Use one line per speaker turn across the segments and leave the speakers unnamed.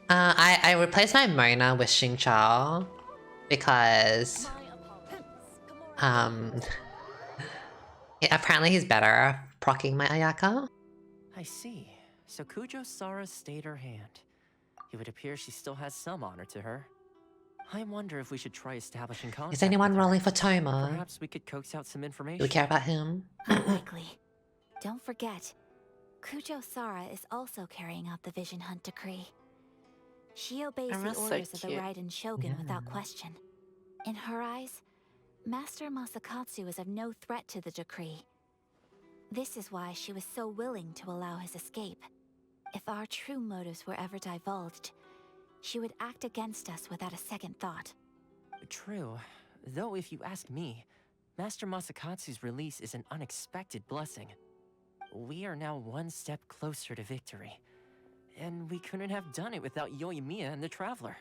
I replaced my Mona with Xingqiao because apparently he's better proccing my Ayaka.
I see. So Kujo Sara stayed her hand. It would appear she still has some honor to her. I wonder if we should try establishing contact
Is anyone
with her.
rolling for Toma?
Perhaps we could coax out some information.
Do we care about him?
Unlikely. Don't forget, Kujo Sara is also carrying out the Vision Hunt decree. She obeys the orders of the Raiden Shogun without question. In her eyes, Master Masakatsu is of no threat to the decree. This is why she was so willing to allow his escape. If our true motives were ever divulged, she would act against us without a second thought.
True. Though if you ask me, Master Masakatsu's release is an unexpected blessing. We are now one step closer to victory. And we couldn't have done it without Yoimiya and the Traveler.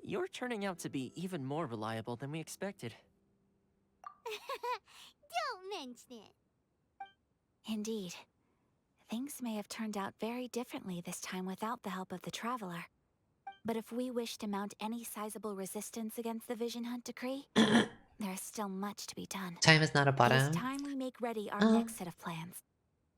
You're turning out to be even more reliable than we expected.
Don't mention it.
Indeed. Things may have turned out very differently this time without the help of the Traveler. But if we wish to mount any sizable resistance against the Vision Hunt decree, there's still much to be done.
Time is not a bottom.
It's time we make ready our next set of plans.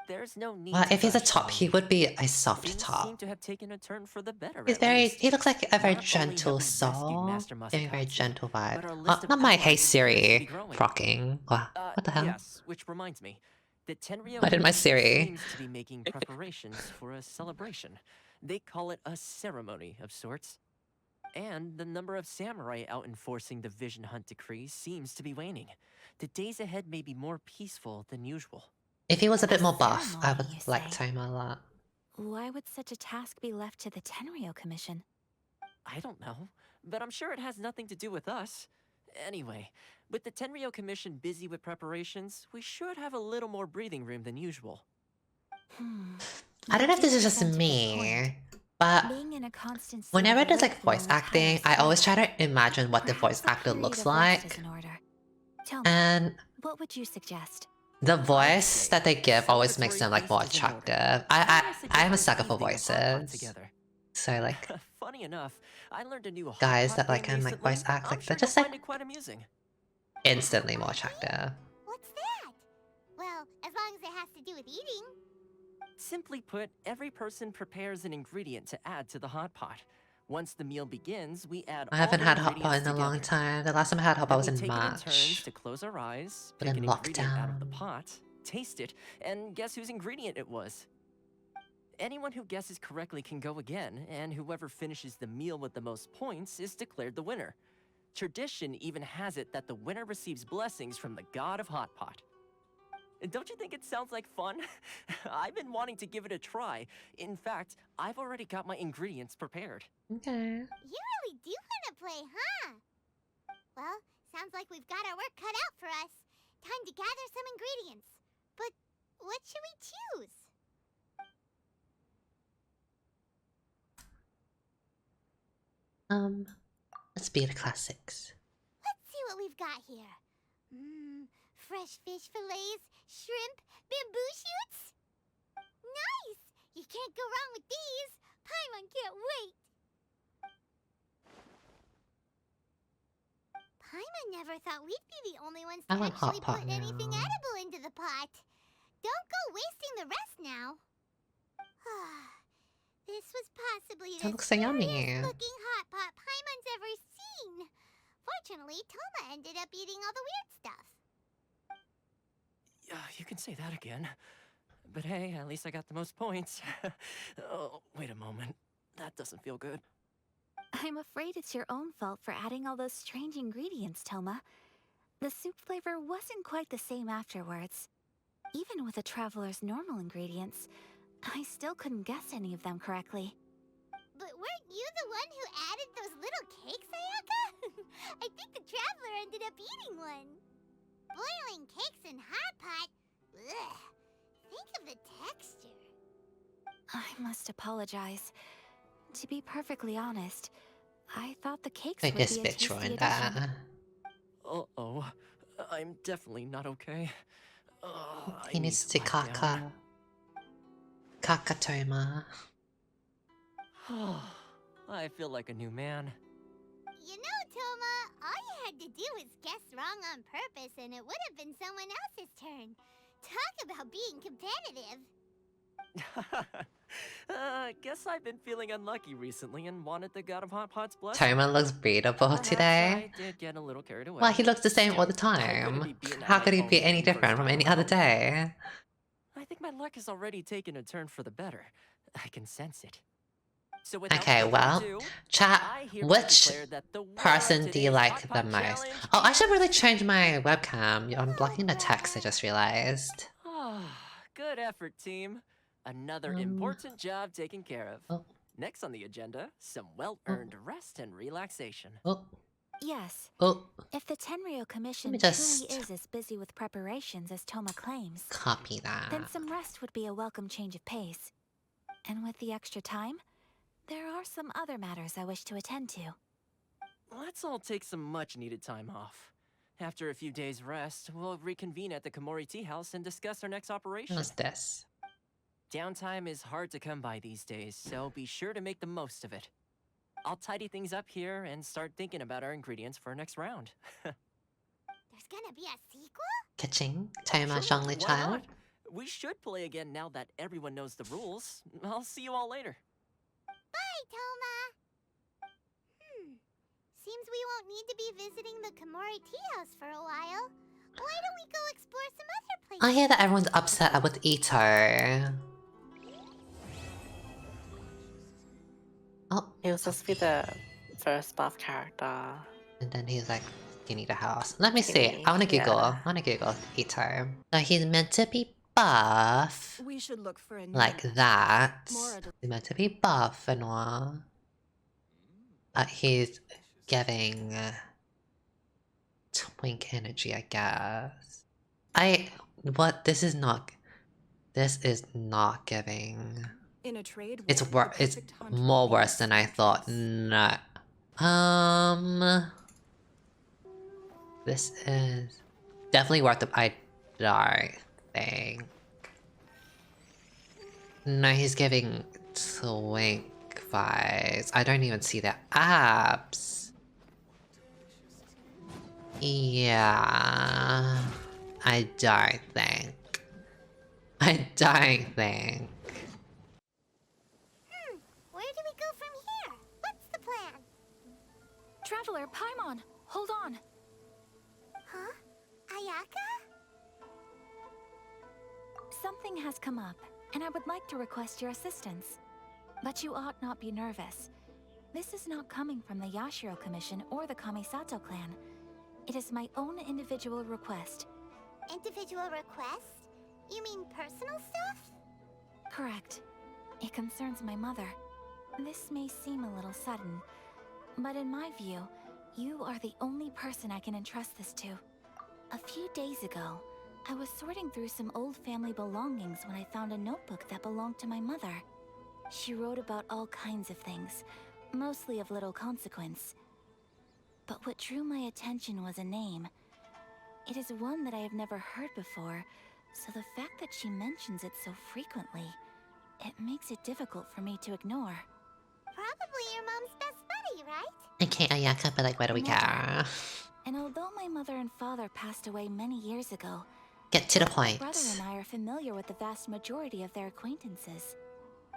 There's no need.
Well, if he's a
rush,
top, he would be a soft
Things
top.
seem to have taken a turn for the better.
He's he looks like a very gentle soul. Very gentle vibe. Not my Hey Siri procking. What the hell?
Yes, which reminds me. The Tenryou
What did my Siri?
seems to be making preparations for a celebration. They call it a ceremony of sorts. And the number of samurai out enforcing the Vision Hunt decree seems to be waning. The days ahead may be more peaceful than usual.
If he was a bit more buff, I would
Ceremony, you
like
say?
Toma a lot.
Why would such a task be left to the Tenryou Commission?
I don't know, but I'm sure it has nothing to do with us. Anyway, with the Tenryou Commission busy with preparations, we should have a little more breathing room than usual.
I don't know if this is just me, but
Being in a constant state
whenever
of
there's like
wakeful
voice
and
acting,
tireless
I always
work,
try to imagine what the voice
perhaps a
actor
period
looks
of rest
like.
is in order. Tell me,
And
what would you suggest?
the voice that they give always makes them like more attractive. I'm a sucker for voices. So like
Funny enough, I learned a new
guys
hot
that like
game
can like voice
recently.
act
I'm
like
sure
they're just
you'll
like
find it quite amusing.
instantly more attractive.
What's that? Well, as long as it has to do with eating.
Simply put, every person prepares an ingredient to add to the hot pot. Once the meal begins, we add
I haven't
all
had
the
hot pot in a long
ingredients
time. The last time I had hot pot was
Then we
in
take it in turns
March.
to close our eyes,
But
pick
in
an ingredient out of the
lockdown.
pot, taste it, and guess whose ingredient it was. Anyone who guesses correctly can go again, and whoever finishes the meal with the most points is declared the winner. Tradition even has it that the winner receives blessings from the god of Hot Pot. Don't you think it sounds like fun? I've been wanting to give it a try. In fact, I've already got my ingredients prepared.
Okay.
You really do want to play, huh? Well, sounds like we've got our work cut out for us. Time to gather some ingredients. But what should we choose?
Let's be the classics.
Let's see what we've got here. Fresh fish fillets, shrimp, bamboo shoots. Nice! You can't go wrong with these. Paimon can't wait. Paimon never thought we'd be the only ones
I
to
want hot
actually
pot
put anything
now.
edible into the pot. Don't go wasting the rest now. This was possibly
That
the
looks so yummy.
scariest looking hot pot Paimon's ever seen. Fortunately, Toma ended up eating all the weird stuff.
You can say that again. But hey, at least I got the most points. Oh, wait a moment. That doesn't feel good.
I'm afraid it's your own fault for adding all those strange ingredients, Toma. The soup flavor wasn't quite the same afterwards. Even with the Traveler's normal ingredients, I still couldn't guess any of them correctly.
But weren't you the one who added those little cakes, Ayaka? I think the Traveler ended up eating one. Boiling cakes in hot pot? Ugh. Think of the texture.
I must apologize. To be perfectly honest, I thought the cakes
Like
would
this
be a
bitch
tasty
ruined
addition.
that.
Uh-oh. I'm definitely not okay. I
He
need
needs to
lie down.
Kakatoma.
I feel like a new man.
You know, Toma, all you had to do was guess wrong on purpose and it would have been someone else's turn. Talk about being competitive.
Guess I've been feeling unlucky recently and wanted the god of hot pot's blessing.
Toma looks beatable
Perhaps
today.
I did get a little carried away.
Well, he looks the same all the
Still, I couldn't
time.
be beaten at
How
my
could he
own
be any
game first
different from
time
any other
around.
day?
I think my luck has already taken a turn for the better. I can sense it. So without
Okay,
further
well,
ado,
chat,
I hereby
which
declare that the winner of
person do you
today's
like
Hot
the
Pot
most?
Challenge
Oh, I should
is-
really change my webcam. I'm blocking the text, I just realized.
Good effort, team. Another important job taken care of.
Oh.
Next on the agenda, some well-earned rest and relaxation.
Oh,
Yes,
oh,
if the Tenryo Commission
just-
truly is as busy with preparations as Toma claims,
copy that.
then some rest would be a welcome change of pace. And with the extra time, there are some other matters I wish to attend to.
Let's all take some much-needed time off. After a few days' rest, we'll reconvene at the Komori Tea House and discuss our next operation.
What's this?
Downtime is hard to come by these days, so be sure to make the most of it. I'll tidy things up here and start thinking about our ingredients for our next round.
There's gonna be a sequel?
Kaching, Toma
Sure,
Zhongli
why
child.
not? We should play again now that everyone knows the rules. I'll see you all later.
Bye, Toma! Seems we won't need to be visiting the Komori Tea House for a while. Why don't we go explore some other places?
I hear that everyone's upset with Ito. Oh,
He was supposed to be the first buff character.
and then he's like, you need a house. Let me see.
Skinny,
I wanna Google.
yeah.
I wanna Google Ito. So he's meant to be buff.
We should look for a new
Like that.
more ad-
He's meant to be buff and all. But he's giving twink energy, I guess. What? This is not giving.
in a trade.
It's
war, the
it's
perfect hunt
more
will be
worse than I thought. No. This is definitely worth the I don't think. No, he's giving twink vibes. I don't even see the abs. Yeah. I don't think.
Where do we go from here? What's the plan?
Traveler, Paimon, hold on.
Huh? Ayaka?
Something has come up, and I would like to request your assistance. But you ought not be nervous. This is not coming from the Yashiro Commission or the Kamisato clan. It is my own individual request.
Individual request? You mean personal stuff?
Correct. It concerns my mother. This may seem a little sudden, but in my view, you are the only person I can entrust this to. A few days ago, I was sorting through some old family belongings when I found a notebook that belonged to my mother. She wrote about all kinds of things, mostly of little consequence. But what drew my attention was a name. It is one that I have never heard before, so the fact that she mentions it so frequently, it makes it difficult for me to ignore.
Probably your mom's best buddy, right?
Okay, Ayaka, but like, where do we go?
And although my mother and father passed away many years ago,
Get to the
my
point.
brother and I are familiar with the vast majority of their acquaintances.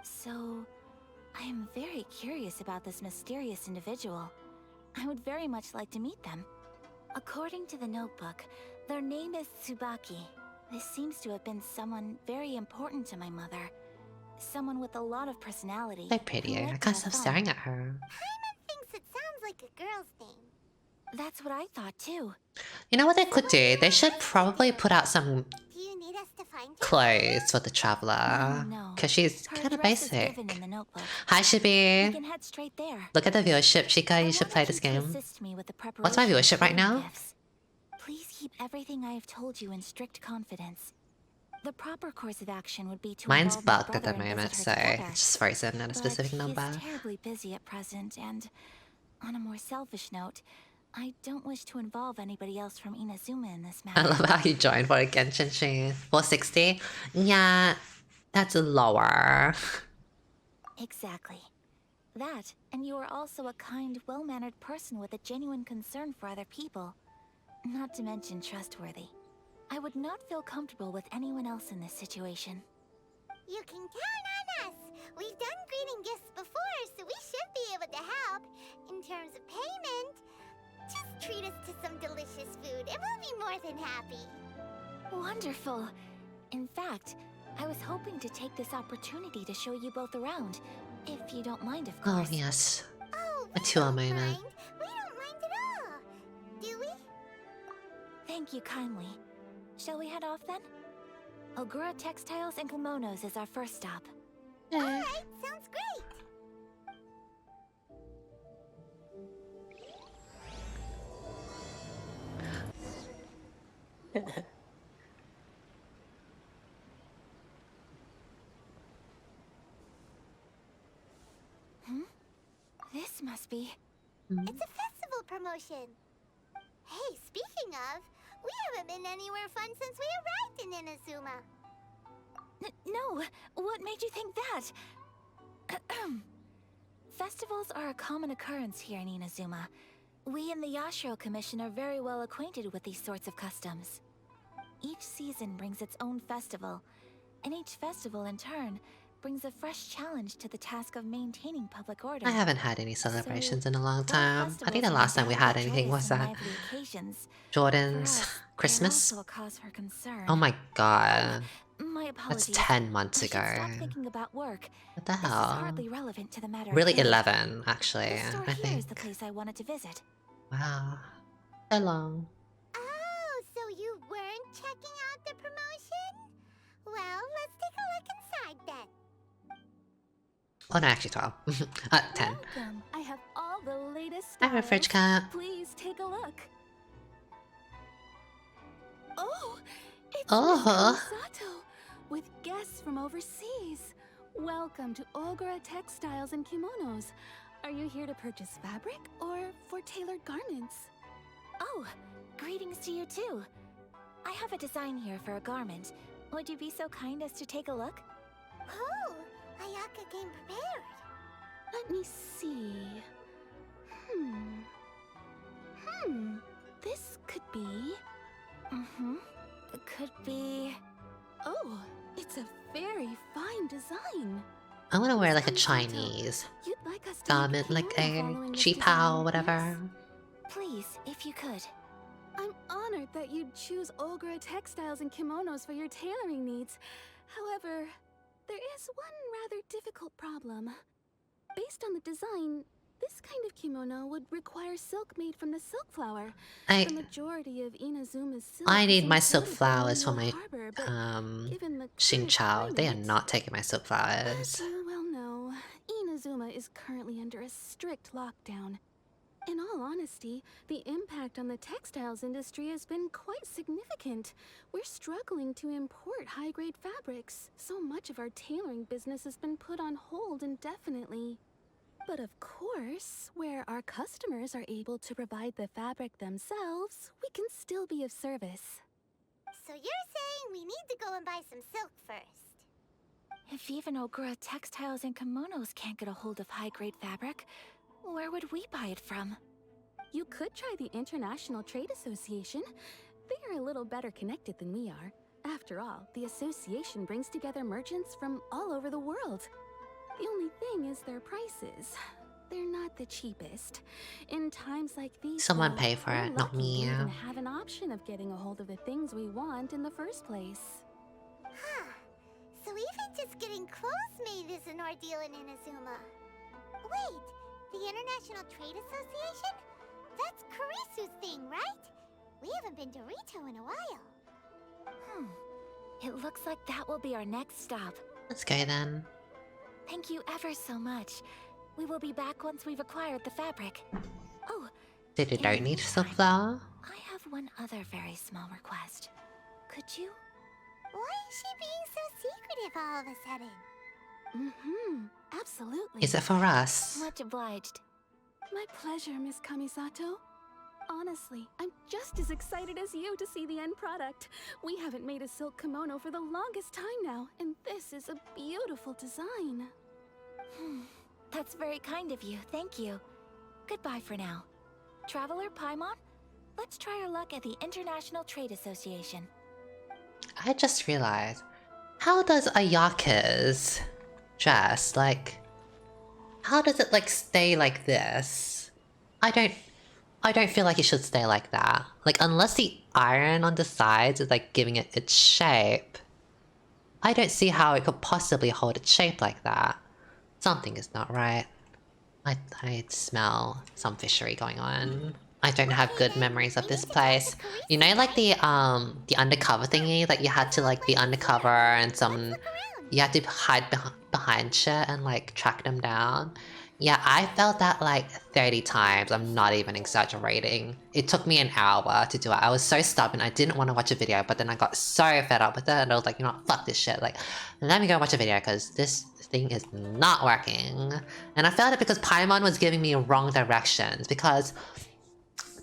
So, I am very curious about this mysterious individual. I would very much like to meet them. According to the notebook, their name is Tsubaki. This seems to have been someone very important to my mother. Someone with a lot of personality.
So pretty.
who
I
liked
can't
to
stop
have fun.
staring at her.
Paimon thinks it sounds like a girl's name.
That's what I thought too.
You know what they could do? They should probably put out some
Do you need us to find her?
clothes for the traveler.
No.
Cause she's
Her
kind of
address is
basic.
given in the notebook.
Hi,
We
Shibi.
can head straight there.
Look at the viewership, Chica.
I
You should
wanted
play this
you to
game.
assist me with the
What's my
preparation of
viewership right
wedding
now?
gifts. Please keep everything I have told you in strict confidence. The proper course of action would be to
Mine's
involve my
bugged at the
brother and
moment,
visit
so
her together.
it's just frozen at a
But
specific
he
number.
is terribly busy at present, and on a more selfish note, I don't wish to involve anybody else from Inazuma in this
I
matter.
love how you joined for a Genshin stream. 460? Yeah, that's lower.
Exactly. That, and you are also a kind, well-mannered person with a genuine concern for other people. Not to mention trustworthy. I would not feel comfortable with anyone else in this situation.
You can count on us. We've done greeting gifts before, so we should be able to help. In terms of payment, just treat us to some delicious food and we'll be more than happy.
Wonderful. In fact, I was hoping to take this opportunity to show you both around. If you don't mind, of
Oh,
course.
yes.
Oh,
A
we
tour
don't
moment.
mind. We don't mind at all. Do we?
Thank you kindly. Shall we head off then? Ogura Textiles and Kimonos is our first stop.
Alright, sounds great.
This must be...
It's a festival promotion. Hey, speaking of, we haven't been anywhere fun since we arrived in Inazuma.
No, what made you think that? Festivals are a common occurrence here in Inazuma. We in the Yashiro Commission are very well acquainted with these sorts of customs. Each season brings its own festival, and each festival in turn brings a fresh challenge to the task of maintaining public order.
I haven't had any celebrations
So,
in a long
both
time. I think
festivals
the
are
last time we had
undoubtedly
anything was
joyous and
that
lively occasions. For
Jordan's
us, they're
Christmas.
also a cause for concern.
Oh my god.
My
That's
apologies.
10 months
I should
ago.
stop thinking about work.
What the
This is
hell?
hardly relevant to the matter at
Really
hand.
11, actually,
The store
I
here is the
think.
place I wanted to visit.
Wow. So long.
Oh, so you weren't checking out the promotion? Well, let's take a look inside then.
Oh no, actually 12. 10.
Welcome. I have all the latest
Hi, Fridge Cat.
Please take a look. Oh, it's
Oh.
Miss Kamisato with guests from overseas. Welcome to Ogura Textiles and Kimonos. Are you here to purchase fabric or for tailored garments?
Oh, greetings to you too. I have a design here for a garment. Would you be so kind as to take a look?
Oh, Ayaka came prepared.
Let me see. This could be...
Could be...
Oh, it's a very fine design.
I want to wear like a
Miss Kamisato,
Chinese
You'd like us to
garment,
make
like
kimono
a
following this
cheapao
design,
or whatever.
yes?
Please, if you could.
I'm honored that you'd choose Ogura Textiles and Kimonos for your tailoring needs. However, there is one rather difficult problem. Based on the design, this kind of kimono would require silk made from the silk flower. The majority of Inazuma's silk
I
is
need my silk
imported from
flowers for
Inyo
my
Harbor, but given the
Xing
current
Chao. They are
climate,
not taking my silk flowers.
as you well know, Inazuma is currently under a strict lockdown. In all honesty, the impact on the textiles industry has been quite significant. We're struggling to import high-grade fabrics. So much of our tailoring business has been put on hold indefinitely. But of course, where our customers are able to provide the fabric themselves, we can still be of service.
So you're saying we need to go and buy some silk first?
If even Ogura Textiles and Kimonos can't get a hold of high-grade fabric, where would we buy it from?
You could try the International Trade Association. They are a little better connected than we are. After all, the association brings together merchants from all over the world. The only thing is their prices. They're not the cheapest. In times like these,
Someone
though,
pay for
we're
it, not
lucky
me.
to even have an option of getting a hold of the things we want in the first place.
Huh. So even just getting clothes made is an ordeal in Inazuma. Wait, the International Trade Association? That's Kurisu's thing, right? We haven't been to Rito in a while.
It looks like that will be our next stop.
Let's go then.
Thank you ever so much. We will be back once we've acquired the fabric. Oh,
Did you don't need silk flower?
I have one other very small request. Could you?
Why is she being so secretive all of a sudden?
Absolutely.
Is it for us?
Much obliged.
My pleasure, Miss Kamisato. Honestly, I'm just as excited as you to see the end product. We haven't made a silk kimono for the longest time now, and this is a beautiful design.
That's very kind of you, thank you. Goodbye for now. Traveler Paimon, let's try our luck at the International Trade Association.
I just realized, how does Ayaka's dress, like, how does it like stay like this? I don't feel like it should stay like that. Like, unless the iron on the sides is like giving it its shape, I don't see how it could possibly hold its shape like that. Something is not right. I smell some fishery going on. I don't have good memories of this place. You know, like the undercover thingy that you had to like be undercover and you had to hide behind shit and like track them down. Yeah, I felt that like 30 times. I'm not even exaggerating. It took me an hour to do it. I was so stubborn. I didn't want to watch a video, but then I got so fed up with it and I was like, you know what, fuck this shit. Like, let me go watch a video because this thing is not working. And I felt it because Paimon was giving me wrong directions, because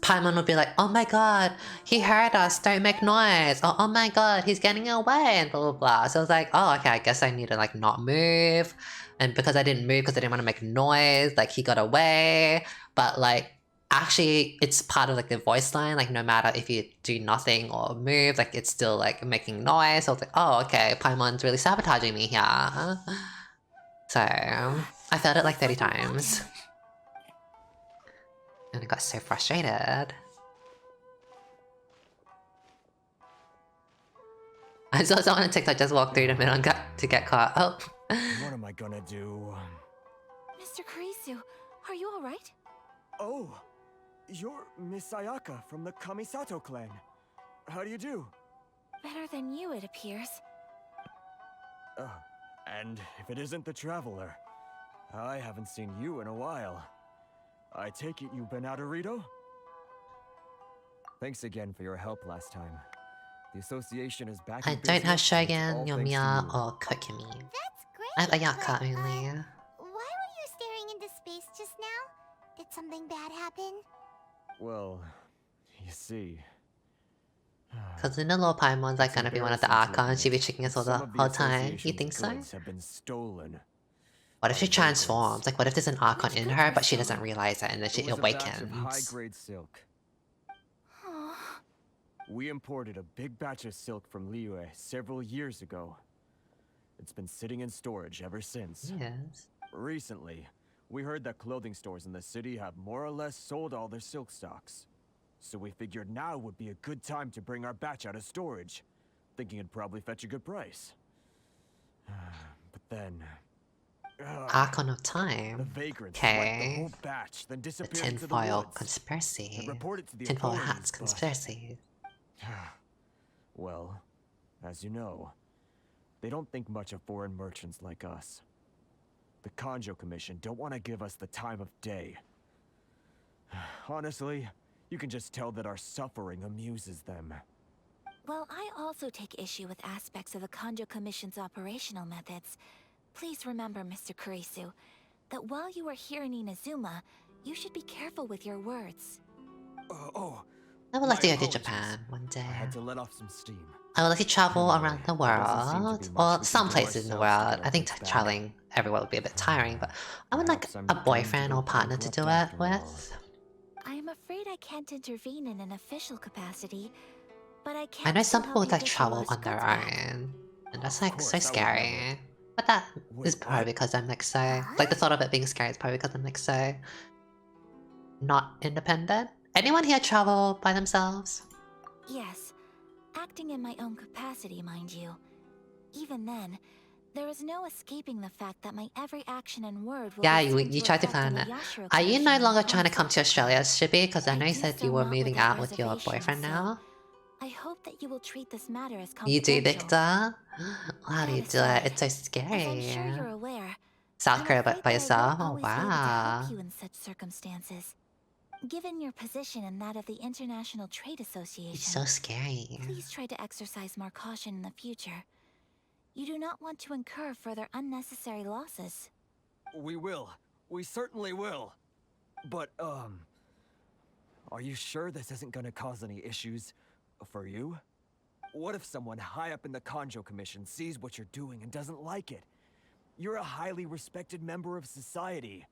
Paimon would be like, oh my god, he heard us, don't make noise. Oh my god, he's getting away, and blah blah blah. So I was like, oh okay, I guess I need to like not move. And because I didn't move because I didn't want to make noise, like he got away. But like, actually it's part of like the voice line, like no matter if you do nothing or move, like it's still like making noise. So I was like, oh okay, Paimon's really sabotaging me here. So I felt it like 30 times. And I got so frustrated. I saw someone on TikTok just walk through the middle and got to get caught. Oh.
What am I gonna do?
Mr. Kurisu, are you alright?
Oh, you're Miss Ayaka from the Kamisato clan. How do you do?
Better than you, it appears.
And if it isn't the Traveler, I haven't seen you in a while. I take it you've been out of Rito? Thanks again for your help last time. The association is back in
I don't have
business, and it's
Shogun,
all thanks to
Yomiya,
you.
or Kokumi.
That's great.
I have Ayaka
but,
only.
Why were you staring into space just now? Did something bad happen?
Well, you see...
Cause the little Paimon's like gonna be one of the Archons, she'd be tricking us all the whole time. You think so?
Have been stolen.
What if she transforms? Like what if there's an Archon in her but she doesn't realize it and then she awakens?
High-grade silk. We imported a big batch of silk from Liyue several years ago. It's been sitting in storage ever since.
Yes.
Recently, we heard that clothing stores in the city have more or less sold all their silk stocks. So we figured now would be a good time to bring our batch out of storage, thinking it'd probably fetch a good price. But then...
Archon of Time.
The vagrants swept the whole batch, then
The
disappeared into the
tinfoil
woods.
conspiracy.
And reported to the
Tinfoil
authorities,
hats
but-
conspiracy.
Well, as you know, they don't think much of foreign merchants like us. The Kanjo Commission don't want to give us the time of day. Honestly, you can just tell that our suffering amuses them.
Well, I also take issue with aspects of the Kanjo Commission's operational methods. Please remember, Mr. Kurisu, that while you are here in Inazuma, you should be careful with your words.
I would like to
My
go to
apologies.
Japan one day.
I had to let off some steam.
I would like to travel
Anyway,
around the
there doesn't seem to be
world,
much we
or
can
some
do
places in the
ourselves to
world.
get
I
our
think
goods back.
traveling everywhere would be a bit tiring, but I would like
Perhaps I'm
a
beginning to
boyfriend or
get
partner to do it
bankrupt after all.
with.
I am afraid I can't intervene in an official capacity, but I can
I know some
still
people
help
would
you
like
get your
travel
lost
on their
goods back.
own, and that's
Of
like so
course, I would
scary.
never.
But that
Wait,
is probably
what?
because I'm like so, like the thought of it being scary is probably because I'm like so not independent. Anyone here travel by themselves?
Yes, acting in my own capacity, mind you. Even then, there is no escaping the fact that my every action and word will
Yeah,
be soon
you tried to
reflect on
plan
the
it.
Yashiro
Are you
Commission
no
and
longer
the
trying to come to
Council.
Australia, Shippy? Because I know you
do
said
so
you were
not
moving
without
out with your
reservation,
boyfriend
so
now.
I hope that you will treat this matter as
You do,
confidential.
Victor? How do you
That
do it?
aside,
It's so
As I'm
scary.
sure you're aware,
South
I'm
Korea
afraid
by
that
yourself?
I
Oh
won't always be able to
wow.
help you in such circumstances. Given your position and that of the International Trade
It's
Association,
so scary.
please try to exercise more caution in the future. You do not want to incur further unnecessary losses.
We will. We certainly will. But, are you sure this isn't gonna cause any issues for you? What if someone high up in the Kanjo Commission sees what you're doing and doesn't like it? You're a highly respected member of society.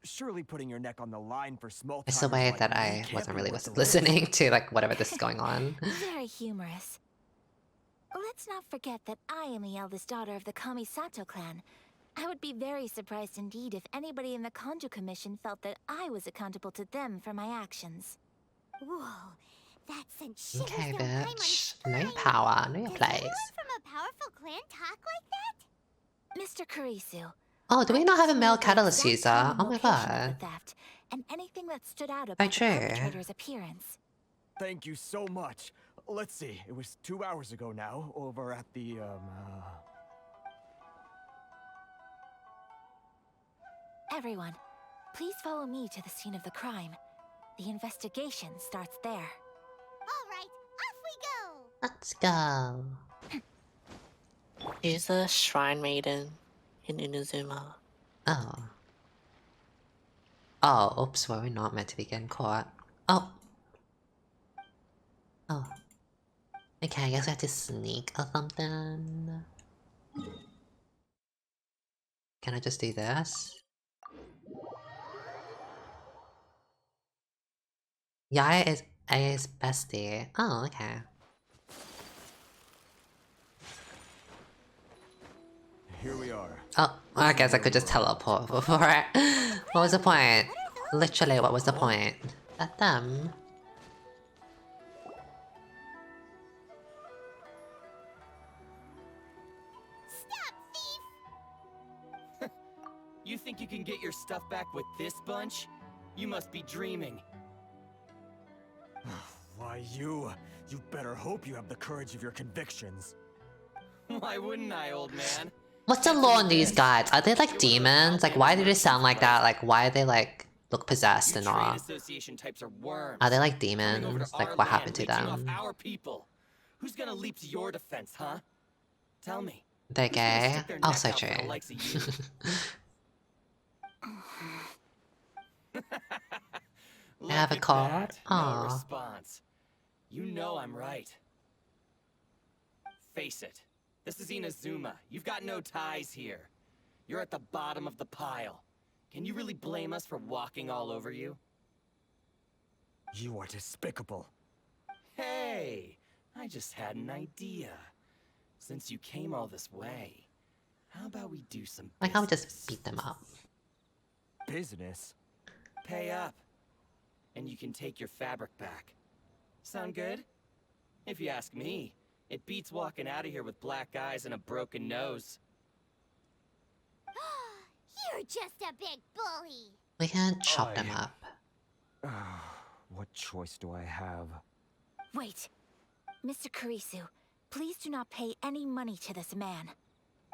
Surely putting your neck on the line for small
It's the
timers
way
like
that
me
I
can't
wasn't
be
really
worth the risk.
listening to like whatever this is going on.
Very humorous. Let's not forget that I am the eldest daughter of the Kamisato clan. I would be very surprised indeed if anybody in the Kanjo Commission felt that I was accountable to them for my actions.
Whoa, that sent shivers
Okay,
down Paimon's
bitch. Know your
spine.
power, know your
Does
place.
anyone from a powerful clan talk like that?
Mr. Kurisu.
Oh, do we
I
not have a
need to
male
know the
catalyst
exact
user?
time and
Oh my
location of
god.
the theft, and anything that stood out
Oh,
about the
true.
perpetrator's appearance.
Thank you so much. Let's see, it was 2 hours ago now, over at the,
Everyone, please follow me to the scene of the crime. The investigation starts there.
All right, off we go.
Let's go.
She's a shrine maiden in Inazuma.
Oh. Oh, oops, well, we're not meant to be getting caught. Oh. Oh. Okay, I guess I have to sneak or something. Can I just do this? Yaya is Aya's bestie. Oh, okay.
here we are.
Oh, I guess I could just teleport before it. What was the point? Literally, what was the point? That them?
Stop, thief!
You think you can get your stuff back with this bunch? You must be dreaming.
Why, you better hope you have the courage of your convictions.
Why wouldn't I, old man?
What's the law on these guys? Are they like demons? Like, why do they sound like that? Like, why do they like look possessed
You
and
trade
all?
association types are worms.
Are they like
Coming over
demons?
to
Like,
our
what
land,
happened to
leeching
them?
off our people. Who's gonna leap to your defense, huh? Tell me.
They're
Who's gonna
gay?
stick their
Oh,
neck
so
out for the
true.
likes of you?
I have a
Look at
card?
that. No
Aw.
response. You know I'm right. Face it. This is Inazuma. You've got no ties here. You're at the bottom of the pile. Can you really blame us for walking all over you?
You are despicable.
Hey, I just had an idea. Since you came all this way, how about we do some
Like, I would
business?
just beat them up.
Business?
Pay up, and you can take your fabric back. Sound good? If you ask me, it beats walking out of here with black eyes and a broken nose.
You're just a big bully.
We can chop them up.
What choice do I have?
Wait. Mr. Kurisu, please do not pay any money to this man.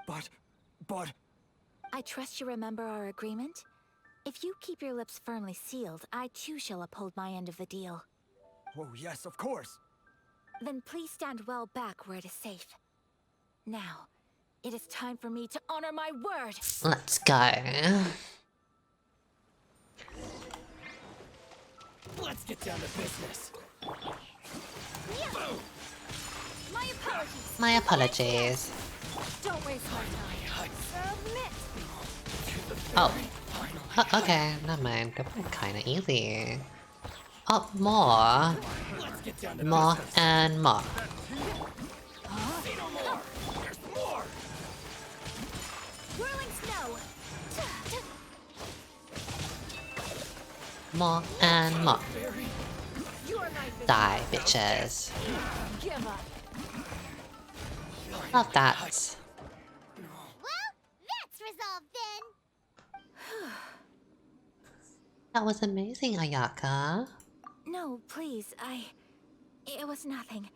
But...
I trust you remember our agreement? If you keep your lips firmly sealed, I too shall uphold my end of the deal.
Oh yes, of course.
Then please stand well back where it is safe. Now, it is time for me to honor my word!
Let's go.
Let's get down to business.
My apologies!
My apologies.
Don't waste my time. Submit!
Oh. Okay, never mind. That was kinda easy. Oh, more.
Let's get down to
More
business.
and more.
Say no more. There's more.
Whirling snow!
More and more.
Your life is
Die, bitches.
give up.
Love that.
Well, that's resolved then.
That was amazing, Ayaka.
No, please, it was nothing.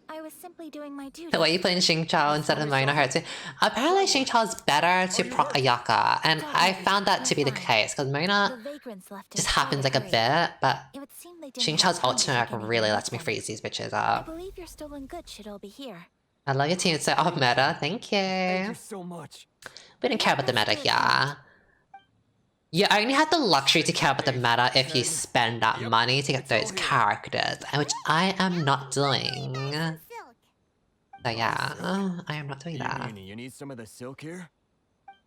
I was simply doing my duty.
The way you put in Xingqiao instead of Mona hurts me. Apparently Xingqiao's better to proc Ayaka, and I found that to be the case, because
The
Mona
vagrants left
just
inside
happens like a
hurry.
bit, but
It would seem they didn't have
Xingqiao's
time to
ultimate
take anything
really
with
lets me
them.
freeze these bitches
I
up.
believe your stolen goods should all be here.
I love your team, it's so meta, thank
Thank
you.
you so much.
We didn't care about the meta here. You only have the luxury to care about the meta if you spend that money to get those characters, which I am not doing.
Silk.
So yeah, I am not doing that.
You need some of the silk here?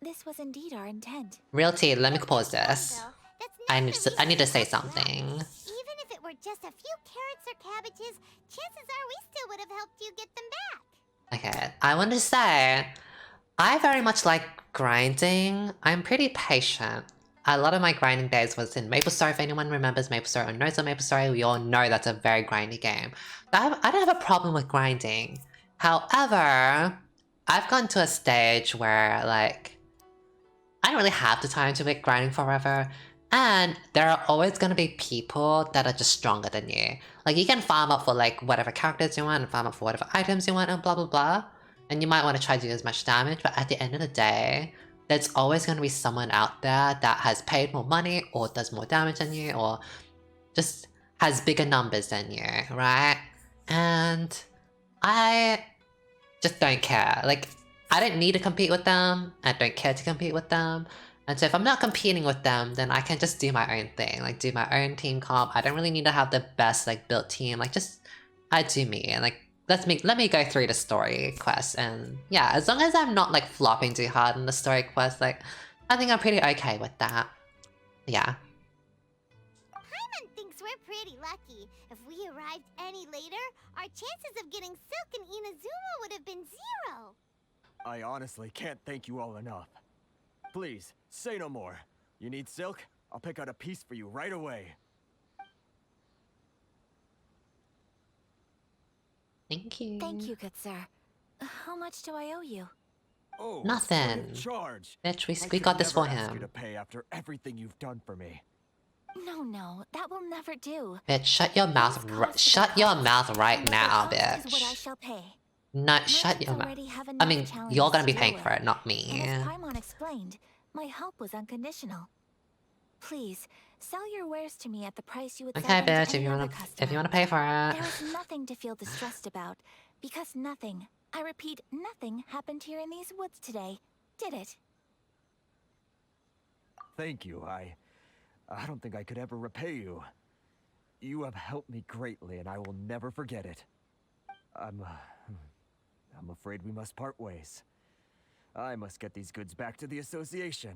This was indeed our intent.
Real tea, let me pause
Don't get me
this.
wrong, though. That's
I
not
need
the
to, I need to
reason
say
it's black.
something.
Even if it were just a few carrots or cabbages, chances are we still would have helped you get them back.
Okay, I want to say, I very much like grinding. I'm pretty patient. A lot of my grinding days was in Maple Story. If anyone remembers Maple Story or knows of Maple Story, we all know that's a very grindy game. But I don't have a problem with grinding. However, I've gone to a stage where, like, I don't really have the time to be grinding forever. And there are always gonna be people that are just stronger than you. Like, you can farm up for, like, whatever characters you want, and farm up for whatever items you want, and blah blah blah. And you might want to try to do as much damage, but at the end of the day, there's always gonna be someone out there that has paid more money, or does more damage than you, or just has bigger numbers than you, right? And I just don't care. Like, I don't need to compete with them. I don't care to compete with them. And so if I'm not competing with them, then I can just do my own thing. Like, do my own team comp. I don't really need to have the best, like, built team. Like, just, I do me. And, like, let me go through the story quest. And, yeah, as long as I'm not, like, flopping too hard in the story quest, like, I think I'm pretty okay with that. Yeah.
Paimon thinks we're pretty lucky. If we arrived any later, our chances of getting Silk and Inazuma would have been 0.
I honestly can't thank you all enough. Please, say no more. You need silk? I'll pick out a piece for you right away.
Thank you.
Thank you, good sir. How much do I owe you?
Oh,
Nothing.
free of charge.
Bitch,
I
we
could
got this for
never ask you
him.
to pay after everything you've done for me.
No, that will never do.
Bitch, shut your mouth. Shut your mouth right now,
Is what I
bitch.
shall pay.
No, shut your mouth.
Already have
I
enough
mean,
challenges
you're gonna
to
be
deal
paying
with.
for it, not me.
And as Paimon explained, my help was unconditional. Please, sell your wares to me at the price you would
Okay,
sell them to
bitch,
any other customer.
if you wanna pay for it.
There is nothing to feel distressed about, because nothing, I repeat, nothing happened here in these woods today, did it?
Thank you. I don't think I could ever repay you. You have helped me greatly, and I will never forget it. I'm afraid we must part ways. I must get these goods back to the association.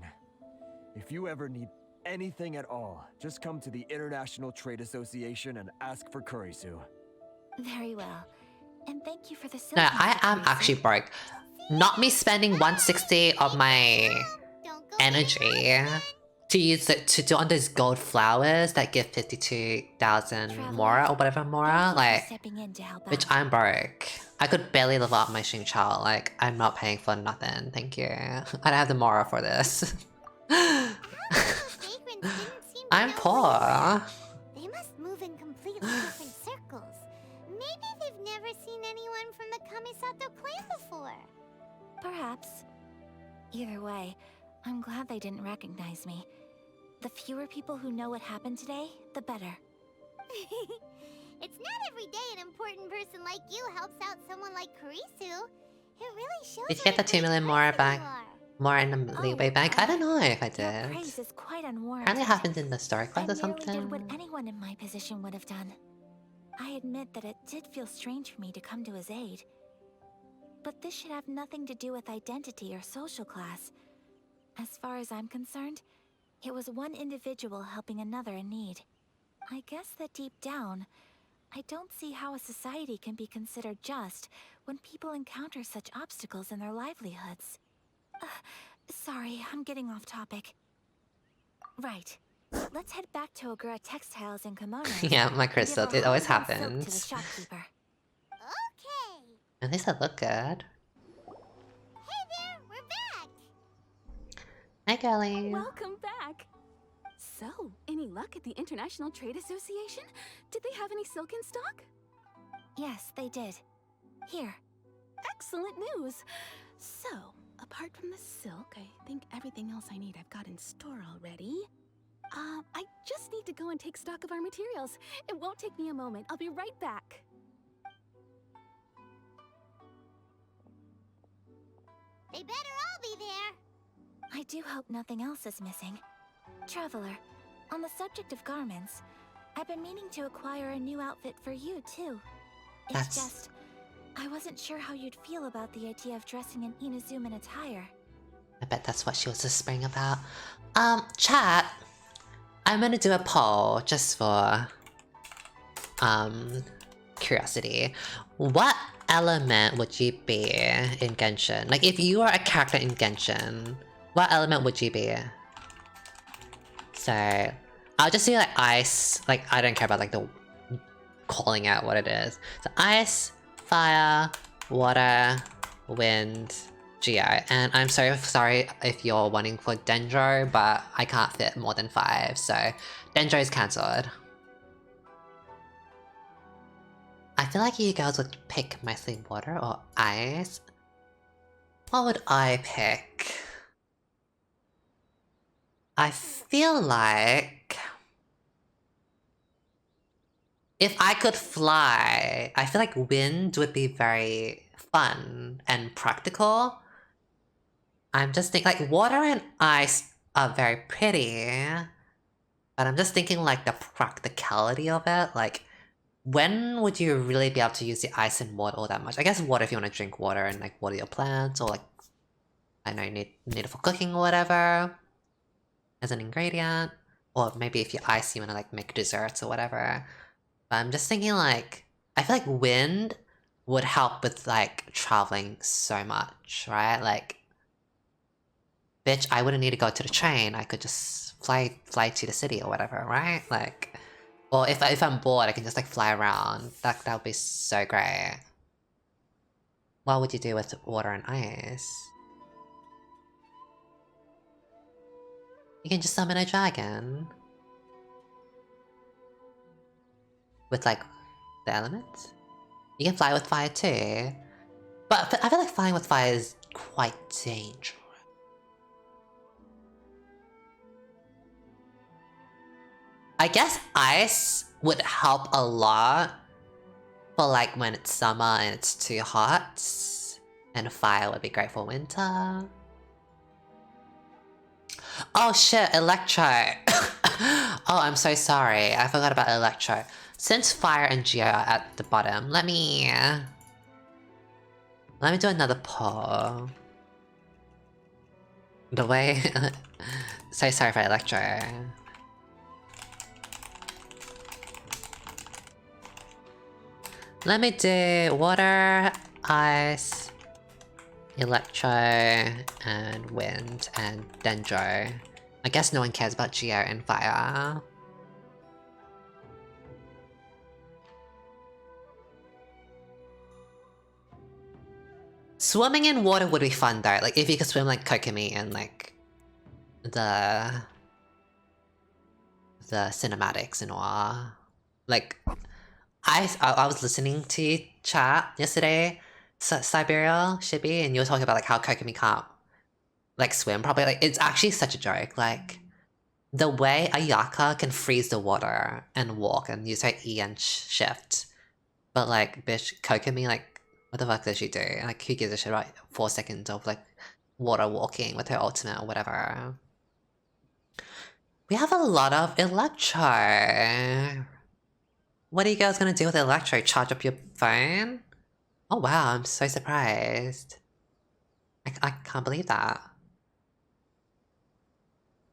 If you ever need anything at all, just come to the International Trade Association and ask for Kurisu.
Very well. And thank you for the silk.
No, I am
Kurisu.
actually broke. Not me spending 160 of my
Don't go
energy to use it to do on those gold flowers that give 52,000 Mora or whatever Mora.
Thank you for
Like,
stepping in to help
bitch,
out.
I'm broke. I could barely live up my Xingqiao. Like, I'm not paying for nothing. Thank you. I don't have the Mora for this. I'm poor.
They must move in completely different circles. Maybe they've never seen anyone from the Kamisato clan before.
Perhaps. Either way, I'm glad they didn't recognize me. The fewer people who know what happened today, the better.
It's not every day an important person like you helps out someone like Kurisu. It really shows.
Did you get the 2 million Mora back? More in the leeway bank? I don't know if I
Your
did.
praise is quite unwarranted.
Apparently it happened in the story
I
quest or
merely did what
something.
anyone in my position would have done. I admit that it did feel strange for me to come to his aid. But this should have nothing to do with identity or social class. As far as I'm concerned, it was one individual helping another in need. I guess that deep down, I don't see how a society can be considered just when people encounter such obstacles in their livelihoods. Sorry, I'm getting off topic. Right. Let's head back to Ogura Textiles and Kimonos.
Yeah, my
and give
crystal.
our
It always
hard-earned silk to the
happens.
shopkeeper.
Okay.
At least I look good.
Hey there, we're back.
Hi, girlie.
Welcome back. So, any luck at the International Trade Association? Did they have any silk in stock?
Yes, they did. Here.
Excellent news. So, apart from the silk, I think everything else I need I've got in store already. I just need to go and take stock of our materials. It won't take me a moment. I'll be right back.
They better all be there.
I do hope nothing else is missing. Traveler, on the subject of garments, I've been meaning to acquire a new outfit for you, too. It's
That's-
just, I wasn't sure how you'd feel about the idea of dressing in Inazuman attire.
I bet that's what she was whispering about. Chat, I'm gonna do a poll just for curiosity. What element would you be in Genshin? Like, if you are a character in Genshin, what element would you be? So, I'll just say like ice. Like, I don't care about like the calling out what it is. So ice, fire, water, wind, geo. And I'm so sorry if you're wanting for Dendro, but I can't fit more than 5, so Dendro is cancelled. I feel like you girls would pick mostly water or ice. What would I pick? I feel like if I could fly, I feel like wind would be very fun and practical. I'm just thinking like water and ice are very pretty, but I'm just thinking like the practicality of it. Like, when would you really be able to use the ice and water all that much? I guess water if you want to drink water and like water your plants, or like, I know you need it for cooking or whatever as an ingredient. Or maybe if you ice you want to like make desserts or whatever. But I'm just thinking like, I feel like wind would help with like traveling so much, right? Like, bitch, I wouldn't need to go to the train. I could just fly to the city or whatever, right? Like, or if I'm bored, I can just like fly around. That would be so great. What would you do with water and ice? You can just summon a dragon. With like the elements. You can fly with fire too. But I feel like flying with fire is quite dangerous. I guess ice would help a lot for like when it's summer and it's too hot. And fire would be great for winter. Oh shit, Electro! Oh, I'm so sorry. I forgot about Electro. Since fire and geo are at the bottom, let me do another poll. The way... So sorry for Electro. Let me do water, ice, electro, and wind, and dendro. I guess no one cares about geo and fire. Swimming in water would be fun though, like if you could swim like Kokomi and like the cinematics and all. Like I was listening to you chat yesterday, Siberia Shippy, and you were talking about like how Kokomi can't like swim properly. Like, it's actually such a joke. Like, the way Ayaka can freeze the water and walk and use her E and shift, but like, bitch, Kokomi, like, what the fuck does she do? Like, who gives a shit about 4 seconds of like water walking with her ultimate or whatever? We have a lot of Electro. What are you guys gonna do with Electro? Charge up your phone? Oh wow, I'm so surprised. I can't believe that.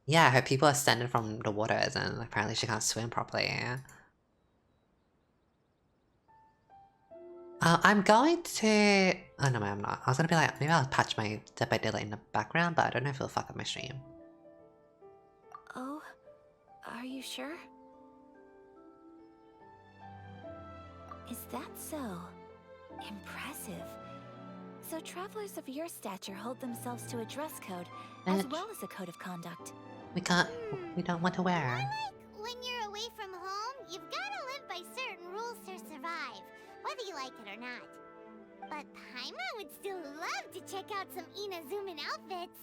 Yeah, her people are standing from the waters and apparently she can't swim properly. I'm going to... Oh no, I'm not. I was gonna be like, maybe I'll patch my Dead by Daylight in the background, but I don't know if it'll fuck up my stream.
Oh, are you sure? Is that so? Impressive. So travelers of your stature hold themselves to a dress code, as well as a code of conduct.
We don't want to wear.
Like when you're away from home, you've gotta live by certain rules to survive, whether you like it or not. But Paimon would still love to check out some Inazuman outfits.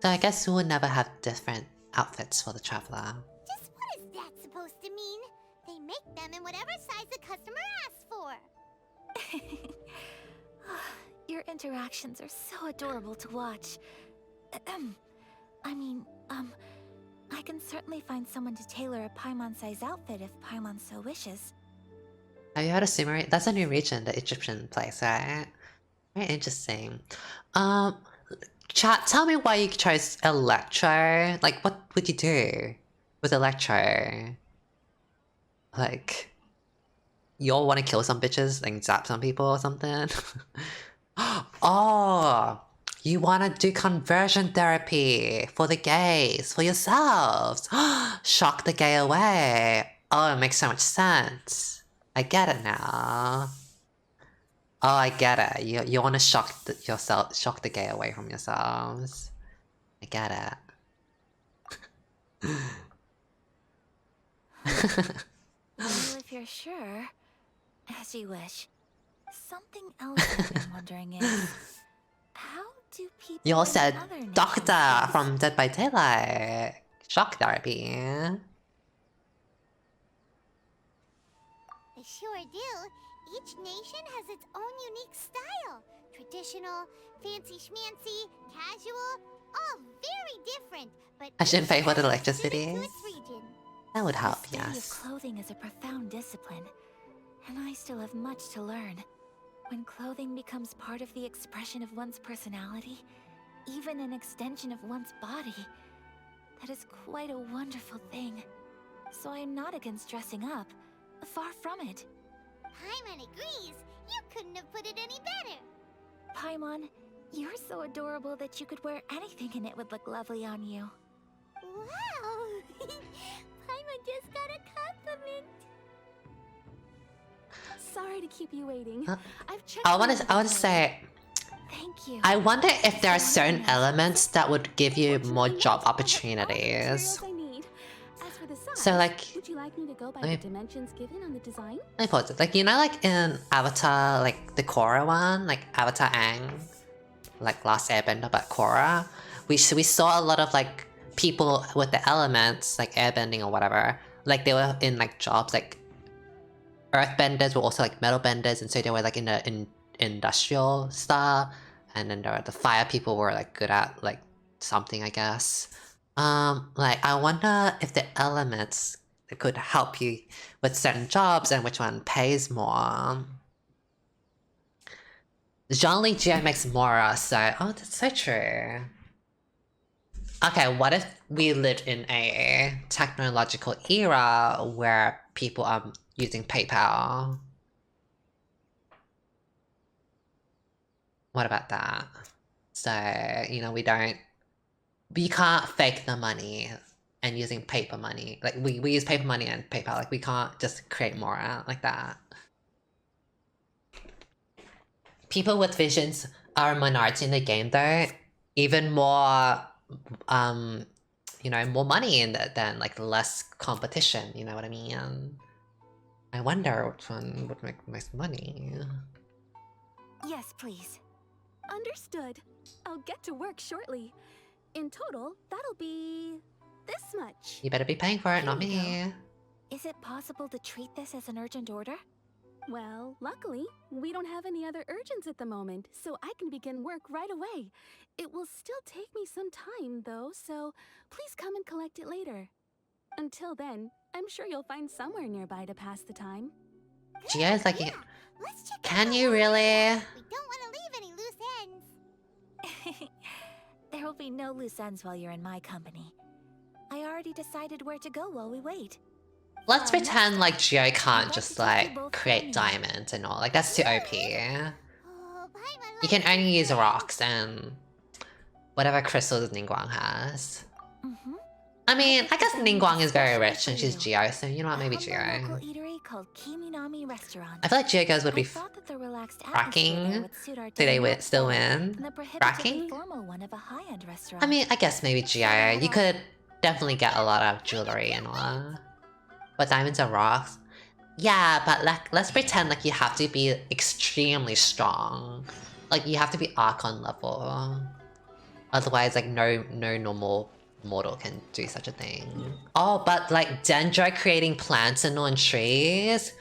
So I guess we would never have different outfits for the traveler.
Just what is that supposed to mean? They make them in whatever size the customer asks for.
Your interactions are so adorable to watch. I mean, I can certainly find someone to tailor a Paimon-size outfit if Paimon so wishes.
Have you heard of Sumeri? That's a new region, the Egyptian place, right? Very interesting. Chat, tell me why you chose Electro. Like, what would you do with Electro? Like, you all want to kill some bitches and zap some people or something? Oh, you want to do conversion therapy for the gays, for yourselves. Shock the gay away. Oh, it makes so much sense. I get it now. Oh, I get it. You want to shock shock the gay away from yourselves. I get it.
Well, if you're sure, as you wish. Something else I've been wondering is, how do people
You all
in
said
other nations
Doctor
use-
from Dead by Daylight. Shock therapy.
They sure do. Each nation has its own unique style. Traditional, fancy schmancy, casual, all very different. But
I shouldn't pay for the
each
electricity.
specific to its region.
That would help,
The study of
yes.
clothing is a profound discipline, and I still have much to learn. When clothing becomes part of the expression of one's personality, even an extension of one's body, that is quite a wonderful thing. So I am not against dressing up. Far from it.
Paimon agrees. You couldn't have put it any better.
Paimon, you're so adorable that you could wear anything and it would look lovely on you.
Wow! Paimon just got a compliment.
Sorry to keep you waiting. I've checked.
I want to say,
Thank you.
I wonder if there are certain elements that would give you more job opportunities.
I need. As for the size,
So like,
would you like me to go by
I-
the dimensions given on the design?
let me pause it. Like, you know, like in Avatar, like the Korra one, like Avatar Aang, like Last Airbender, but Korra, we saw a lot of like people with the elements, like airbending or whatever, like they were in like jobs like earthbenders were also like metal benders, and so they were like in the industrial style, and then the fire people were like good at like something, I guess. Like I wonder if the elements could help you with certain jobs and which one pays more. Jean-Lee Jia makes more, so oh, that's so true. Okay, what if we lived in a technological era where people are using PayPal? What about that? So, you know, we can't fake the money and using paper money. Like, we use paper money and PayPal. Like, we can't just create more like that. People with visions are a minority in the game, though. Even more, you know, more money in that, then like less competition. You know what I mean? I wonder which one would make most money.
Yes, please.
Understood. I'll get to work shortly. In total, that'll be this much.
You better be paying for it, not
There you
me.
Is it possible to treat this as an urgent order?
Well, luckily, we don't have any other urgents at the moment, so I can begin work right away. It will still take me some time, though, so please come and collect it later. Until then, I'm sure you'll find somewhere nearby to pass the time.
Gio's like,
Yeah, let's check out
can
the
you
whole
really?
area. We don't want to leave any loose ends.
There will be no loose ends while you're in my company. I already decided where to go while we wait.
Let's pretend like Gio can't
I'd
just
like to take
like
you both
create
with me.
diamonds and all. Like that's too OP.
Oh, Paimon
You can
likes
only
it
use
too.
rocks and whatever crystals Ningguang has.
Mm-hmm.
I mean, I guess Ningguang is very rich and she's Gio, so you know what, maybe
A
Gio.
local eatery called Kiminami Restaurant.
I feel like Gio girls would
I
be
thought that the relaxed
fracking.
atmosphere there would suit our
Do they
daily
still
lifestyle,
win?
and the prohibitively
Fracking?
formal one of a high-end restaurant.
I mean, I guess maybe Gio. You could definitely get a lot of jewelry and all. But diamonds are rocks. Yeah, but like, let's pretend like you have to be extremely strong. Like you have to be Archon level. Otherwise, like no normal mortal can do such a thing. Oh, but like Dendro creating plants and on trees,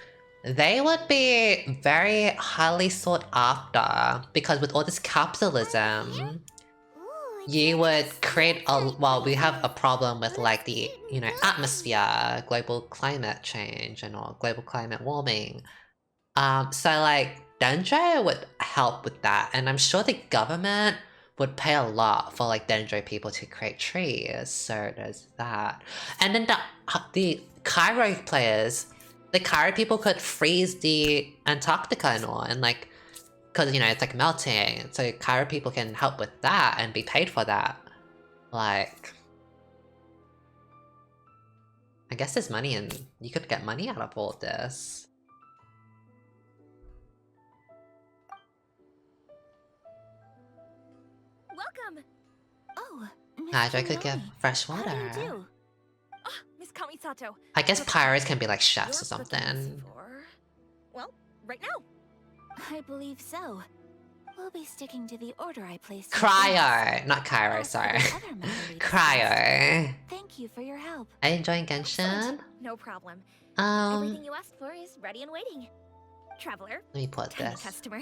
they would be very highly sought after because with all this capitalism,
Ooh,
you
it's
would
just
create a
very
well, we have
pretty.
a problem with like the
Let's
you know
get going.
atmosphere, global climate change, and all global climate warming. So like Dendro would help with that, and I'm sure the government would pay a lot for like Dendro people to create trees, so there's that. And then the Cairo players, the Cairo people could freeze the Antarctica and all, and like, because you know it's like melting, so Cairo people can help with that and be paid for that. Like, I guess there's money and you could get money out of all this.
Welcome. Oh, Miss
I could give
Kamiami.
fresh
How do
water.
you do?
Ah, Miss Kamisato.
I guess pirates can be like chefs or
You're
something.
looking for... Well, right now.
I believe so. We'll be sticking to the order I placed.
Cryo, not Cairo, sorry. Cryo.
Thank you for your help.
Are you enjoying Genshin?
No problem. Everything
Let
you asked for is ready and waiting. Traveler,
me put
tiny
this.
customer,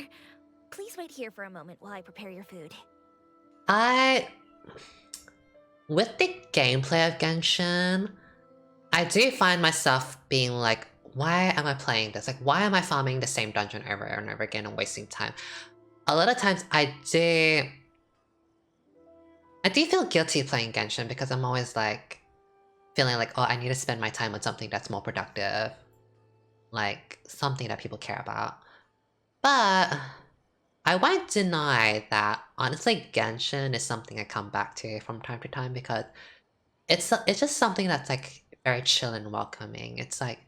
please wait here for a moment while I prepare your food.
With the gameplay of Genshin, I do find myself being like, why am I playing this? Like, why am I farming the same dungeon over and over again and wasting time? A lot of times I do feel guilty playing Genshin because I'm always like, feeling like, oh, I need to spend my time on something that's more productive. Like, something that people care about. But I won't deny that, honestly, Genshin is something I come back to from time to time because it's just something that's like very chill and welcoming. It's like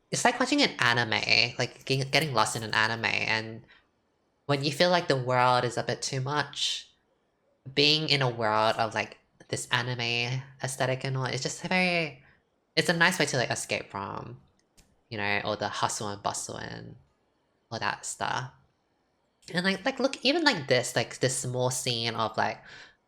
it's like watching an anime, like getting lost in an anime, and when you feel like the world is a bit too much, being in a world of like this anime aesthetic and all, it's just it's a nice way to like escape from, you know, all the hustle and bustle and all that stuff. And like look, even like this small scene of like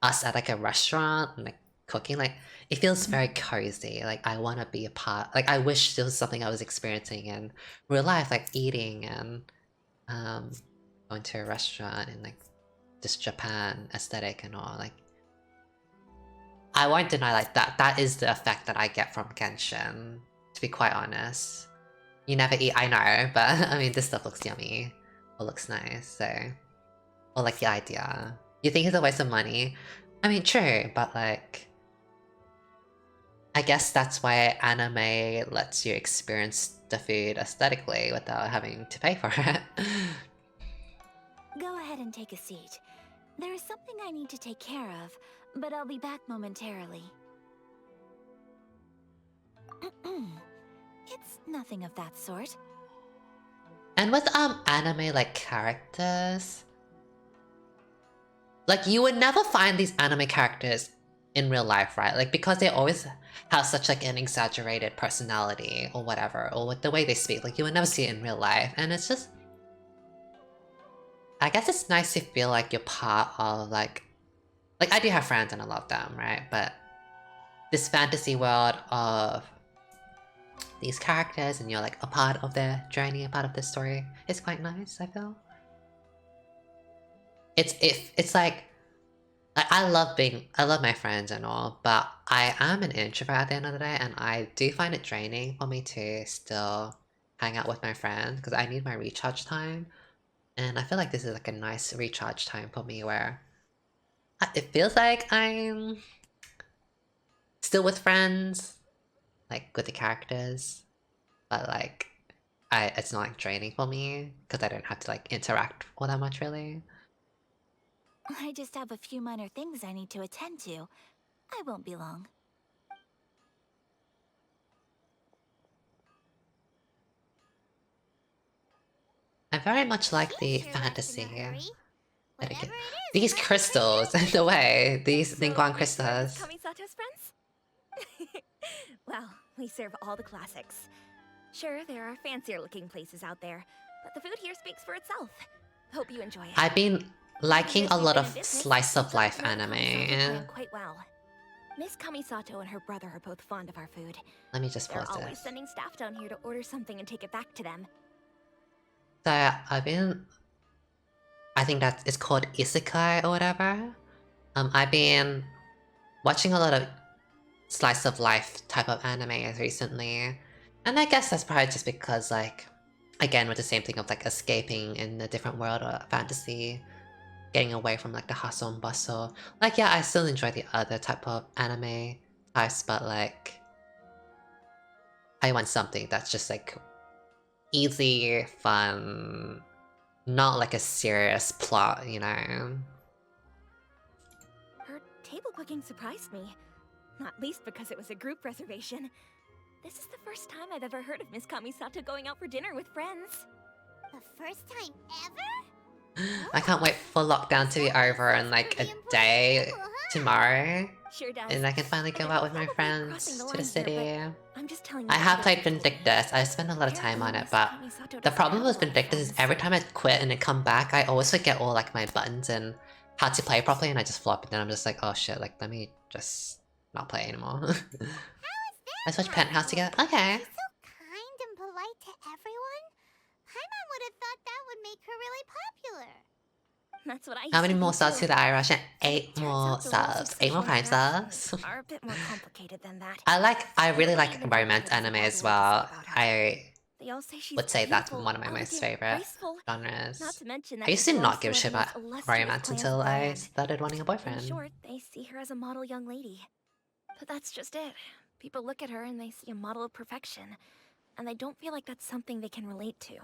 us at like a restaurant and like cooking, like it feels very cozy. Like I want to be a part, like I wish this was something I was experiencing in real life, like eating and going to a restaurant in like this Japan aesthetic and all. Like I won't deny like that is the effect that I get from Genshin, to be quite honest. You never eat, I know, but I mean this stuff looks yummy or looks nice, so, or like the idea. You think it's a waste of money? I mean true, but like I guess that's why anime lets you experience the food aesthetically without having to pay for it.
Go ahead and take a seat. There is something I need to take care of, but I'll be back momentarily. It's nothing of that sort.
And with anime like characters, like you would never find these anime characters in real life, right? Like because they always have such like an exaggerated personality or whatever, or with the way they speak, like you would never see it in real life. And it's just, I guess it's nice to feel like you're part of like I do have friends and I love them, right? But this fantasy world of these characters and you're like a part of their journey, a part of their story, is quite nice, I feel. It's like I love my friends and all, but I am an introvert at the end of the day, and I do find it draining for me to still hang out with my friends because I need my recharge time. And I feel like this is like a nice recharge time for me where it feels like I'm still with friends, like with the characters, but like it's not like draining for me because I don't have to like interact all that much really.
I just have a few minor things I need to attend to. I won't be long.
I very much like the
Sure,
fantasy
in a hurry.
etiquette.
Whatever it is,
These
let's
crystals, in the way, these
So,
Ningguang
you're
crystals.
Kamisato's friends? Well, we serve all the classics. Sure, there are fancier looking places out there, but the food here speaks for itself. Hope you enjoy it.
I've been liking
Years
a
we've
lot
been
of
in business,
slice of
we've
life
gotten to know the
anime.
Kamisato clan quite well. Miss Kamisato and her brother are both fond of our food.
Let me just
They're
pause
always
this.
sending staff down here to order something and take it back to them.
So I think that it's called isekai or whatever. I've been watching a lot of slice of life type of anime recently, and I guess that's probably just because like again, with the same thing of like escaping in a different world or fantasy, getting away from like the hustle and bustle. Like, yeah, I still enjoy the other type of anime types, but like, I want something that's just like easy, fun, not like a serious plot, you know?
Her table cooking surprised me. Not least because it was a group reservation. This is the first time I've ever heard of Miss Kamisato going out for dinner with friends.
The first time ever?
I can't wait for lockdown to be over in like a day tomorrow.
Sure does.
And I can finally go out with my
Probably
friends
crossing
to the
line here,
city.
but I'm just telling you
I have
what
played
it is.
Vindictus. I spent a lot of time on it, but
Apparently, Miss Kamisato
the
doesn't
problem
have
with
a lot of
Vindictus is
friends.
every time I quit and I come back, I always forget all like my buttons and how to play properly, and I just flop, and then I'm just like, oh shit, like let me just not play anymore.
How is that
I switched Penthouse
possible?
together. Okay.
She's so kind and polite to everyone. Paimon would have thought that would make her really popular.
That's what I used
How many
to
more
think
subs
too.
to the Irish? And
But
8
turns
more
out the rules of
subs. 8 more
social
Prime
interaction
subs.
are a bit more complicated than that.
I really like
Even
romance
David has a
anime
lot
as
to like
well.
about her.
I
They all say she's
would say that's
beautiful,
one of my most
elegant,
favorite
graceful.
genres.
Not to mention that
I used
she
to
belongs
not give a
to
shit
one
about
of the most illustrious
romance
clans
until
of the
I
land.
started wanting a
In
boyfriend.
short, they see her as a model young lady. But that's just it. People look at her and they see a model of perfection, and they don't feel like that's something they can relate to.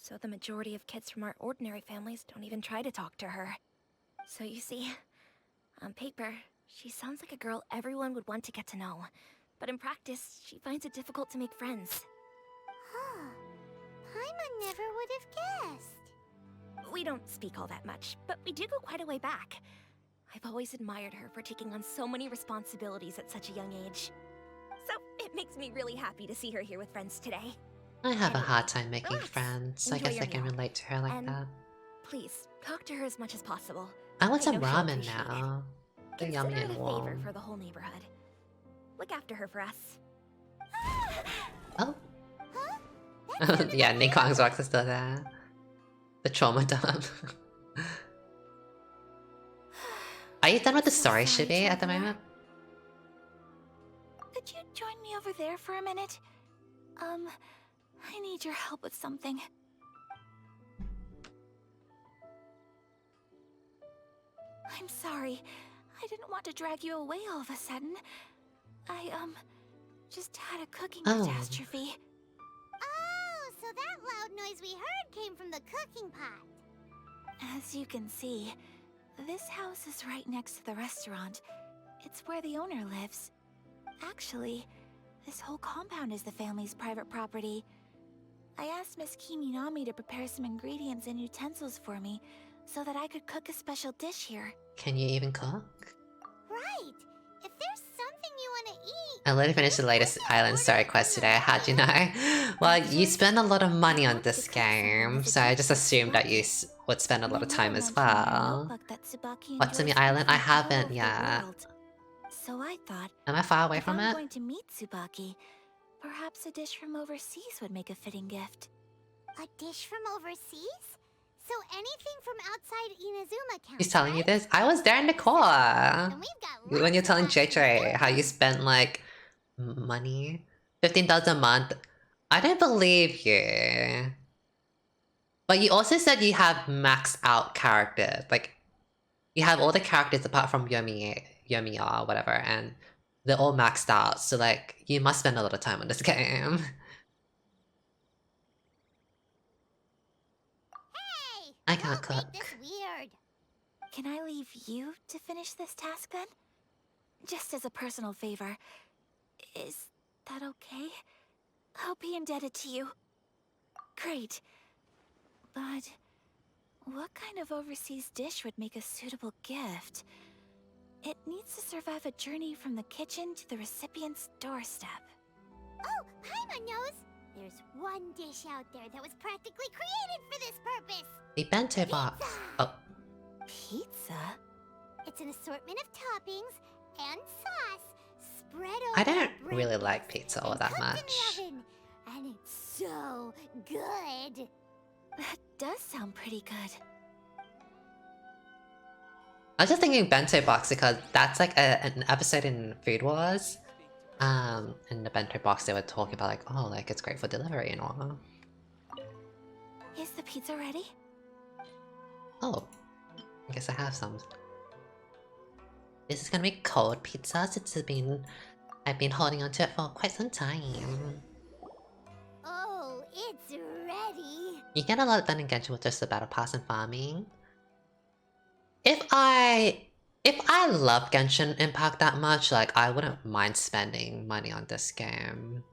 So the majority of kids from our ordinary families don't even try to talk to her. So you see, on paper, she sounds like a girl everyone would want to get to know. But in practice, she finds it difficult to make friends.
Huh. Paimon never would have guessed.
We don't speak all that much, but we do go quite a way back. I've always admired her for taking on so many responsibilities at such a young age. So it makes me really happy to see her here with friends today.
I have a
Anyway,
hard time making
relax.
friends, so I
Enjoy
guess
your
I can
meal.
relate to her like
And
that.
please, talk to her as much as possible.
I want
I
some
know she'll
ramen
appreciate it.
now. They're yummy
Consider it
and
a favor
warm.
for the whole neighborhood. Look after her for us.
Oh.
Huh?
Yeah, Nikon's rocks are still there. The trauma dump. Are you done with the
So
story,
sorry,
Shibi, at the
Traveler.
moment?
Could you join me over there for a minute? I need your help with something. I'm sorry. I didn't want to drag you away all of a sudden. I, just had a cooking
Oh.
catastrophe.
Oh, so that loud noise we heard came from the cooking pot.
As you can see, this house is right next to the restaurant. It's where the owner lives. Actually, this whole compound is the family's private property. I asked Miss Kiminami to prepare some ingredients and utensils for me so that I could cook a special dish here.
Can you even cook?
Right. If there's something you want to eat.
I literally finished the latest island story quest today, how'd you know? Well, you spend a lot of money on this game, so I just assumed that you would spend a lot of time as well. What's in the island? I haven't yet.
So I thought,
Am I far away
if
from
I'm
it?
going to meet Tsubaki, perhaps a dish from overseas would make a fitting gift.
A dish from overseas? So anything from outside Inazuma counts,
He's telling you
right?
this? I was there in the core!
And we've got
When
lots
you're
of
telling
options,
JJ
don't
how
we?
you spent like money, 15,000 a month, I don't believe you. But you also said you have maxed out characters, like you have all the characters apart from Yomi or whatever, and they're all maxed out. So like you must spend a lot of time on this game.
Hey!
I can't
don't
cook.
make this weird.
Can I leave you to finish this task then? Just as a personal favor. Is that okay? I'll be indebted to you. Great. But what kind of overseas dish would make a suitable gift? It needs to survive a journey from the kitchen to the recipient's doorstep.
Oh, Paimon knows. There's one dish out there that was practically created for this purpose.
The bento box.
Pizza!
Oh,
Pizza?
It's an assortment of toppings and sauce spread over
I don't
bread
really
bits
like pizza all
and
that
cooked
much.
in the oven. And it's so good.
That does sound pretty good.
I was just thinking bento box because that's like an episode in Food Wars. In the bento box they were talking about like, oh, like it's great for delivery and all.
Is the pizza ready?
Oh, I guess I have some. This is gonna be cold pizza since I've been holding on to it for quite some time.
Oh, it's ready.
You get a lot done in Genshin with just the battle pass and farming. If I love Genshin Impact that much, like I wouldn't mind spending money on this game.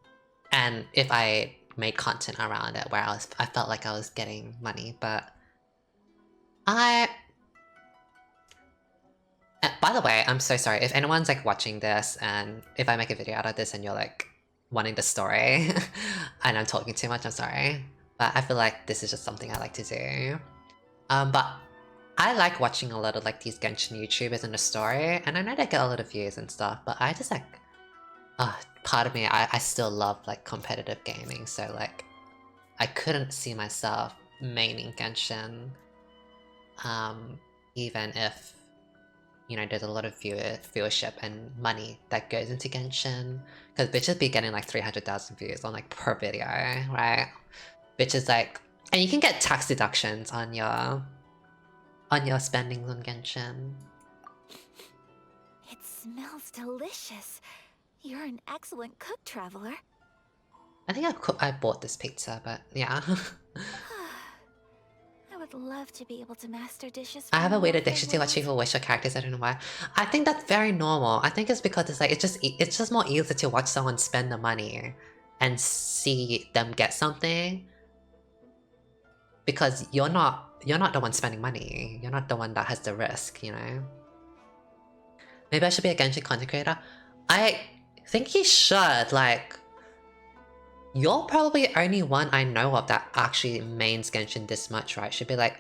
And if I made content around it where I felt like I was getting money, but by the way, I'm so sorry if anyone's like watching this and if I make a video out of this and you're like wanting the story and I'm talking too much, I'm sorry. But I feel like this is just something I like to do. But I like watching a lot of like these Genshin YouTubers in the story, and I know they get a lot of views and stuff, but I just like, part of me, I still love like competitive gaming, so like, I couldn't see myself maining Genshin, even if, you know, there's a lot of viewership and money that goes into Genshin, because bitches be getting like 300,000 views on like per video, right? Bitches like, and you can get tax deductions on your spendings on Genshin.
It smells delicious. You're an excellent cook, Traveler.
I think I bought this pizza, but yeah.
I would love to be able to master dishes.
I have a
from
weird
all the
addiction to watching
world.
people wish your characters, I don't know why. I think that's very normal. I think it's because it's like it's just more easy to watch someone spend the money and see them get something. Because you're not the one spending money. You're not the one that has the risk, you know? Maybe I should be a Genshin content creator. I think you should, like... You're probably the only one I know of that actually mains Genshin this much, right? Should be like...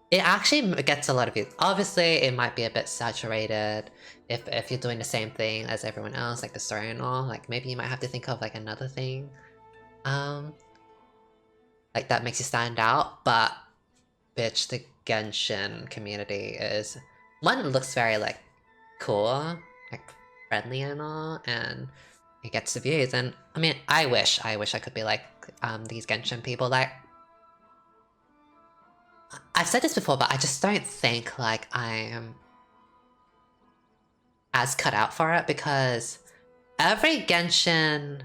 It actually gets a lot of views. Obviously, it might be a bit saturated if you're doing the same thing as everyone else, like the story and all. Like, maybe you might have to think of like another thing. Like that makes you stand out, but bitch, the Genshin community is one, it looks very like cool, like friendly and all, and it gets the views. And I mean, I wish I could be like these Genshin people. Like, I've said this before, but I just don't think like I am as cut out for it, because every Genshin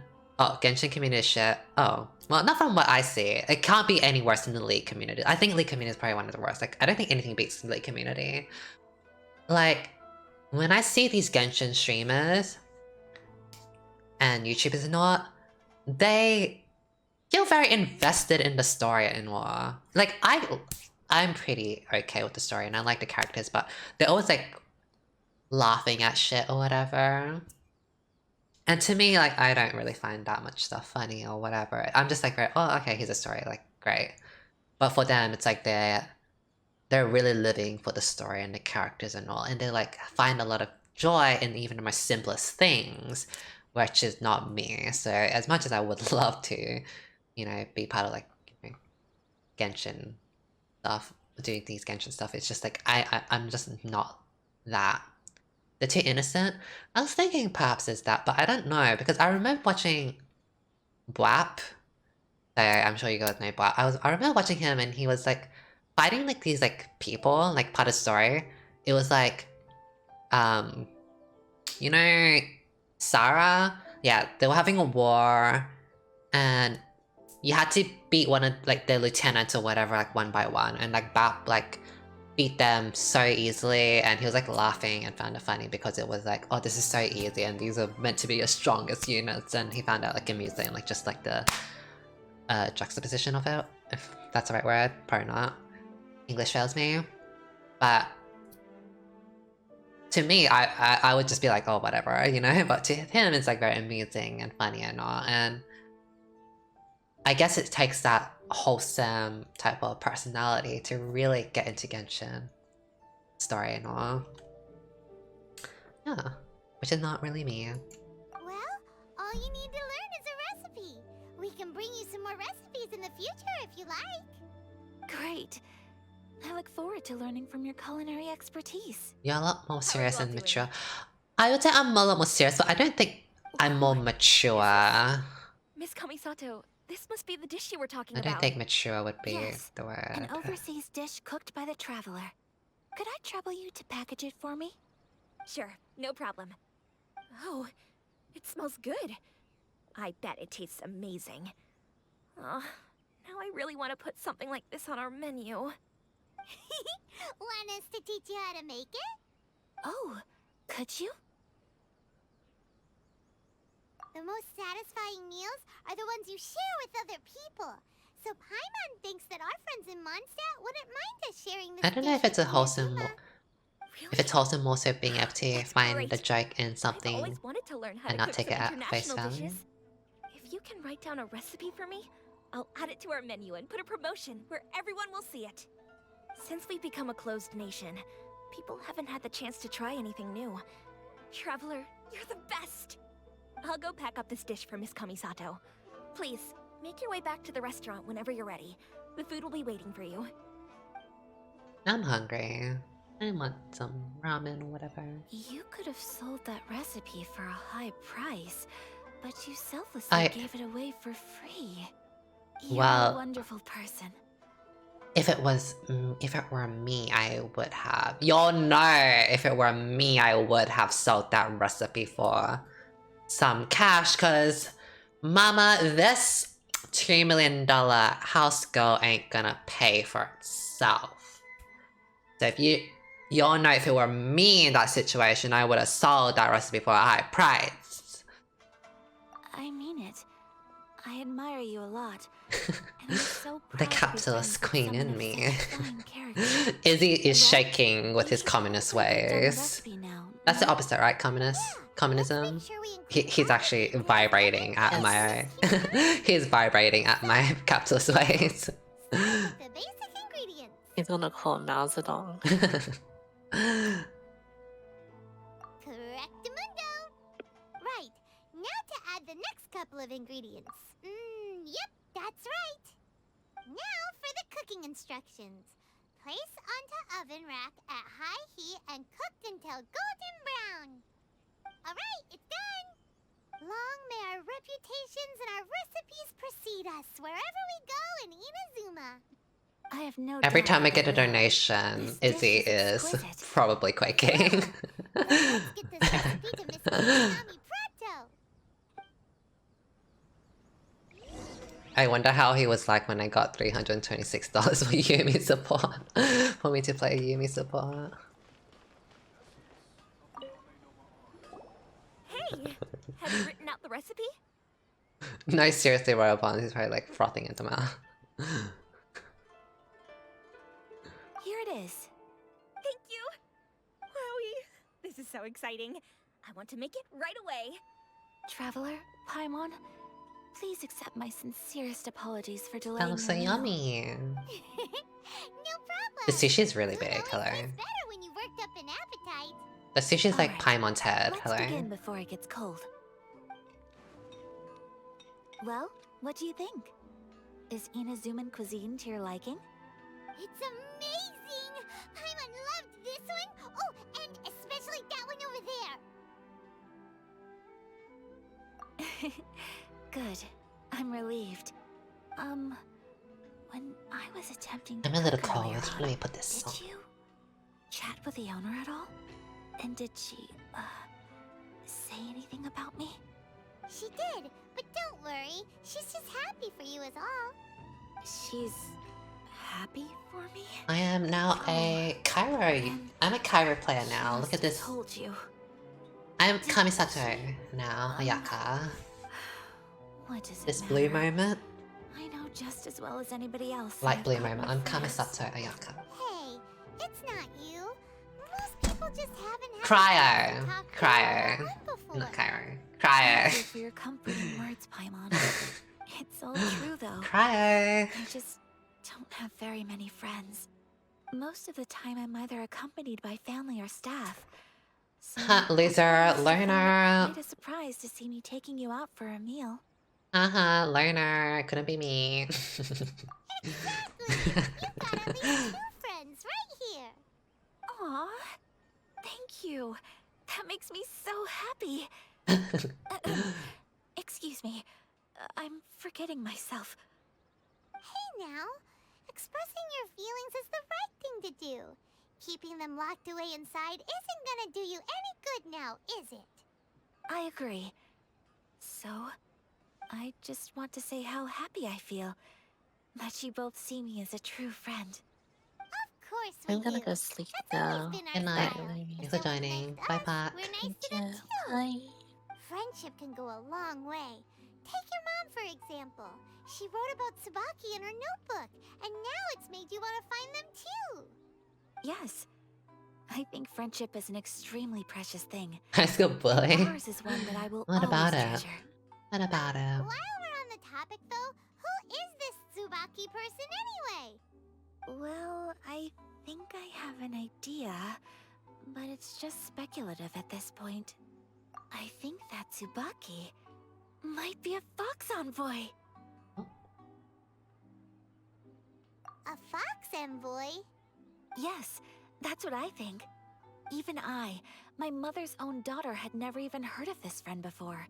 community shit. Oh, well, not from what I see. It can't be any worse than the League community. I think League community is probably one of the worst. Like, I don't think anything beats the League community. Like, when I see these Genshin streamers and YouTubers and all, they feel very invested in the story and all. Like, I'm pretty okay with the story and I like the characters, but they're always like laughing at shit or whatever. And to me, like, I don't really find that much stuff funny or whatever. I'm just like, oh, okay, here's a story, like, great. But for them, it's like they're really living for the story and the characters and all. And they, like, find a lot of joy in even the most simplest things, which is not me. So as much as I would love to, you know, be part of, like, you know, Genshin stuff, doing these Genshin stuff, it's just like, I'm just not that. They're too innocent. I was thinking perhaps it's that, but I don't know, because I remember watching Bwap. I'm sure you guys know Bwap. I remember watching him and he was like fighting like these like people, like part of the story. It was like you know, Sarah? Yeah, they were having a war and you had to beat one of like the lieutenants or whatever, like one by one, and like Bap like beat them so easily, and he was like laughing and found it funny because it was like, oh, this is so easy and these are meant to be your strongest units, and he found out like amusing, like just like the juxtaposition of it, if that's the right word. Probably not. English fails me. But to me, I would just be like, oh, whatever, you know, but to him it's like very amusing and funny and all, and I guess it takes that wholesome type of personality to really get into Genshin story and all. Yeah, which is not really me.
Well, all you need to learn is a recipe. We can bring you some more recipes in the future if you like.
Great. I look forward to learning from your culinary expertise.
You're a lot more serious and mature. I would say I'm a lot more serious, but I don't think I'm more mature.
Miss Kamisato, This must be the dish you were talking
I
about.
don't think mature would be
Yes,
the word.
an overseas dish cooked by the Traveler. Could I trouble you to package it for me?
Sure, no problem. Oh, it smells good. I bet it tastes amazing. Oh, now I really want to put something like this on our menu.
Want us to teach you how to make it?
Oh, could you?
The most satisfying meals are the ones you share with other people. So Paimon thinks that our friends in Mondstadt wouldn't mind us sharing this
I don't know if
dish
it's a
with
wholesome.
Inazuma.
If it's wholesome, also being able to
That's
find
great.
the joke in
I've
something
always wanted to learn how
and
to
not
cook
take
some
it at face
international
value.
dishes. If you can write down a recipe for me, I'll add it to our menu and put a promotion where everyone will see it. Since we've become a closed nation, people haven't had the chance to try anything new. Traveler, you're the best! I'll go pack up this dish for Miss Kamisato. Please, make your way back to the restaurant whenever you're ready. The food will be waiting for you.
I'm hungry. I want some ramen or whatever.
You could have sold that recipe for a high price, but you selflessly gave it away for free. You're
Well,
a wonderful person.
if it were me, I would have. You'll know, if it were me, I would have sold that recipe for some cash, cause mama, this $2 million house girl ain't gonna pay for itself. So if you'll know, if it were me in that situation, I would have sold that recipe for a high price.
I mean it. I admire you a lot. And I'm so proud
The
to be
capitalist
friends with
queen
someone
in
of
me.
such fine character.
Izzy is
Well,
shaking with
we
his
should
communist
probably write down the
ways.
recipe now,
That's the
no?
opposite, right? Communism?
Sure we include
He's actually vibrating at
Yes.
my... He's vibrating at my capitalist ways.
Start with the basic ingredients.
He's gonna call him Mao Zedong.
Correctamundo. Right. Now to add the next couple of ingredients. Yep, that's right. Now for the cooking instructions. Place onto oven rack at high heat and cooked until golden brown. Alright, it's done. Long may our reputations and our recipes precede us wherever we go in Inazuma.
I have no
Every
doubt
time I
that
get a
they will.
donation,
This dish
Izzy
is
is
exquisite.
probably quaking.
Then let's get this recipe to Miss Minami pronto.
I wonder how he was like when I got $326 for Yumi support. For me to play Yumi support.
Hey! Have you written out the recipe?
No, seriously, Robon, he's probably like frothing into mouth.
Here it is.
Thank you! Wowie! This is so exciting. I want to make it right away.
Traveler, Paimon, please accept my sincerest apologies for
That
delaying
looks so
your meal.
yummy.
No problem.
The sushi's really
Food
big,
always
hello.
tastes better when you worked up an appetite.
The sushi's like
Alright,
Paimon's head,
Let's
hello.
begin before it gets cold. Well, what do you think? Is Inazuman cuisine to your liking?
It's amazing! Paimon loved this one! Oh, and especially that one over there!
Good. I'm relieved. When I was attempting to
I'm a little
cook
cold.
earlier
Let
on,
me put this on.
did you chat with the owner at all? And did she, say anything about me?
She did, but don't worry. She's just happy for you is all.
She's happy for me?
I am now a Cairo. I'm a Cairo player now. Look at
Must have
this.
told you.
I'm Kamisato now, Ayaka.
What does it
This
matter?
blue moment.
I know just as well as anybody else. that
Light
I've
blue
got
moment.
no
I'm
friends.
Kamisato Ayaka.
Hey, it's not you. Most people just haven't had
Cryo.
a chance to talk to
Cryo.
one before.
Not Cairo.
Thank you
Cryo.
for your comforting words, Paimon. It's all true, though.
Cryo.
I just don't have very many friends. Most of the time, I'm either accompanied by family or staff. So
Loser,
I found it
learner.
Quite a surprise to see me taking you out for a meal.
Learner. Couldn't be me.
Exactly. You've got at least 2 friends right here.
Aw, thank you. That makes me so happy.
Excuse me. I'm forgetting myself.
Hey now, expressing your feelings is the right thing to do. Keeping them locked away inside isn't gonna do you any good now, is it?
I agree. So, I just want to say how happy I feel that you both see me as a true friend.
Of course we
I'm gonna
do.
go sleep
That's always
now.
been
Good
our
night.
style.
Bye.
Thanks for
If someone's
joining.
nice to
Bye,
us,
Pac.
we're nice
Thank
to them
you.
too.
Bye.
Friendship can go a long way. Take your mom, for example. She wrote about Tsubaki in her notebook, and now it's made you want to find them too.
Yes. I think friendship is an extremely precious thing.
High school bully.
Ours is one that I will
What
always
about it?
treasure.
What about it?
While we're on the topic, though, who is this Tsubaki person anyway?
Well, I think I have an idea, but it's just speculative at this point. I think that Tsubaki might be a fox envoy.
A fox envoy?
Yes, that's what I think. Even I, my mother's own daughter, had never even heard of this friend before.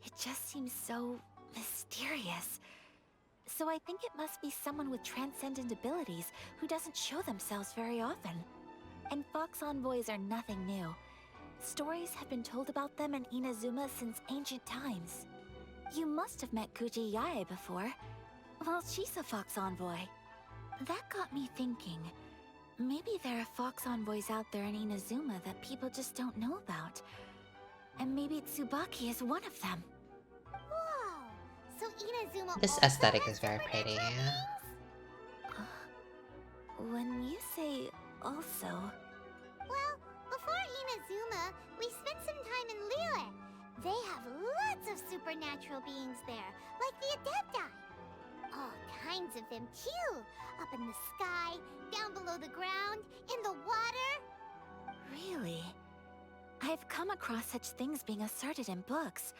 It just seems so mysterious. So I think it must be someone with transcendent abilities who doesn't show themselves very often. And fox envoys are nothing new. Stories have been told about them in Inazuma since ancient times. You must have met Kuji Yae before. Well, she's a fox envoy. That got me thinking. Maybe there are fox envoys out there in Inazuma that people just don't know about. And maybe Tsubaki is one of them.
Whoa! So Inazuma
This
also
aesthetic
has
is very pretty.
supernatural
When you say also...
Well, before Inazuma, we spent some time in Liyue. They have lots of supernatural beings there, like the Adepti. All kinds of them too. Up in the sky, down below the ground, in the water.
Really? I've come across such things being asserted in books,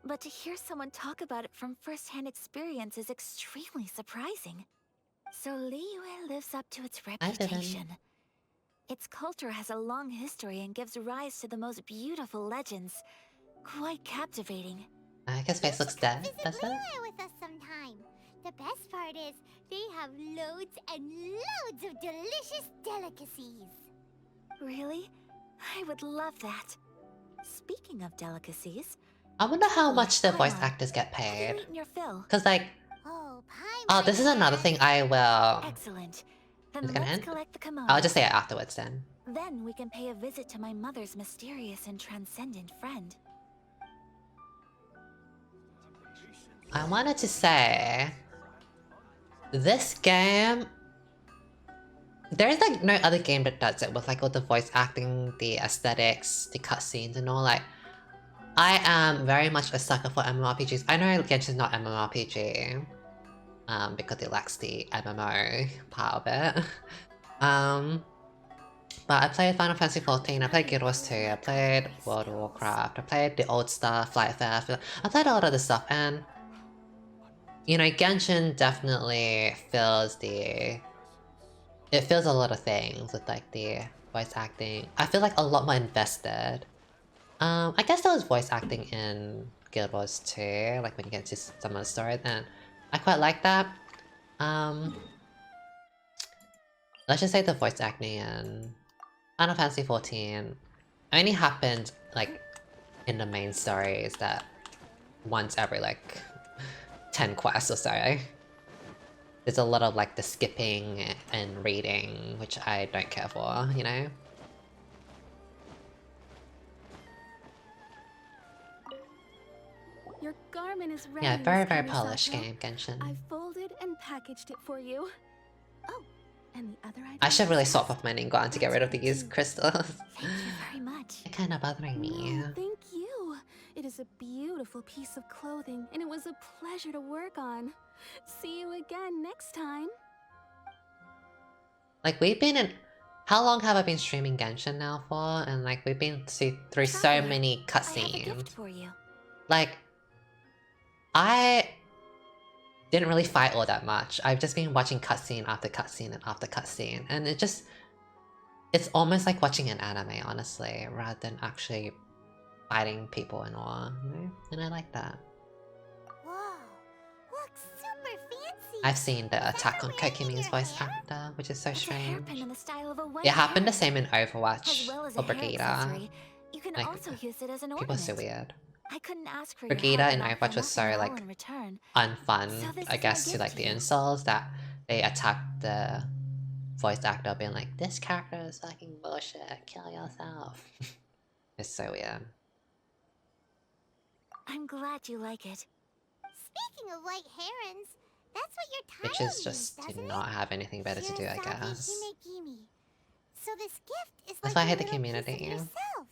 but to hear someone talk about it from first-hand experience is extremely surprising. So Liyue lives up to its
I didn't.
reputation. Its culture has a long history and gives rise to the most beautiful legends. Quite captivating.
I guess face looks dead,
Visit
does it?
Liyue with us sometime. The best part is, they have loads and loads of delicious delicacies.
Really? I would love that. Speaking of delicacies,
I wonder how much the voice
Paimon,
actors get
have you
paid.
eaten your fill?
Cause like,
Oh,
oh, this is another thing I will...
Excellent.
Is
Then
it gonna
let's
end?
collect the kimono.
I'll just say it afterwards then.
Then we can pay a visit to my mother's mysterious and transcendent friend.
I wanted to say... This game... There's like no other game that does it with like all the voice acting, the aesthetics, the cutscenes and all. Like, I am very much a sucker for MMORPGs. I know Genshin's not MMORPG, because it lacks the MMO part of it. But I played Final Fantasy XIV, I played Guild Wars 2, I played World of Warcraft, I played the old stuff, Flight Theft, I played a lot of this stuff, and you know, Genshin definitely feels the... It feels a lot of things with like the voice acting. I feel like a lot more invested. I guess there was voice acting in Guild Wars 2, like when you get to some of the stories, and I quite like that. Let's just say the voice acting in Final Fantasy XIV only happened like in the main stories that once every like 10 quests or so. There's a lot of like the skipping and reading, which I don't care for, you know?
Your garment is ready.
Yeah, very,
Miss
very
Kamisato.
polished game, Genshin.
I folded and packaged it for you. Oh, and the other item.
I should really swap
is-
off my Ninguan to get rid of these crystals.
Thank you very much.
They're kinda bothering me.
No, thank you. It is a beautiful piece of clothing, and it was a pleasure to work on. See you again next time.
Like, we've been in... How long have I been streaming Genshin now for? And like, we've been through so
Traveler,
many
I have a
cutscenes.
gift for you.
Like, I didn't really fight all that much. I've just been watching cutscene after cutscene and after cutscene, and it just... It's almost like watching an anime, honestly, rather than actually fighting people and all, you know? And I like that.
Whoa!
I've seen the Attack on Kokimi's voice actor, which is so
It's a
strange.
hairpin in the style of a white
It happened the
heron.
same in
As
Overwatch
well as a
or
hair
Brigida.
accessory, you can
Like,
also use it as an
people are so
ornament.
weird.
I couldn't ask for
Brigida
your help
in
and offer
Overwatch was
nothing
so
at all
like
in return.
unfun,
So this
I
is my
guess, to
gift
like
to
the
you.
insults that they attacked the voice actor being like, this character is fucking bullshit, kill yourself. It's so weird.
I'm glad you like it.
Speaking of white herons, that's what your
Which
title
is just
means,
to
doesn't it?
not have anything better to do, I
Shirazaki
guess.
Himegimi. So this gift is
That's
like
why I
a
hate the
little piece of
community.
yourself.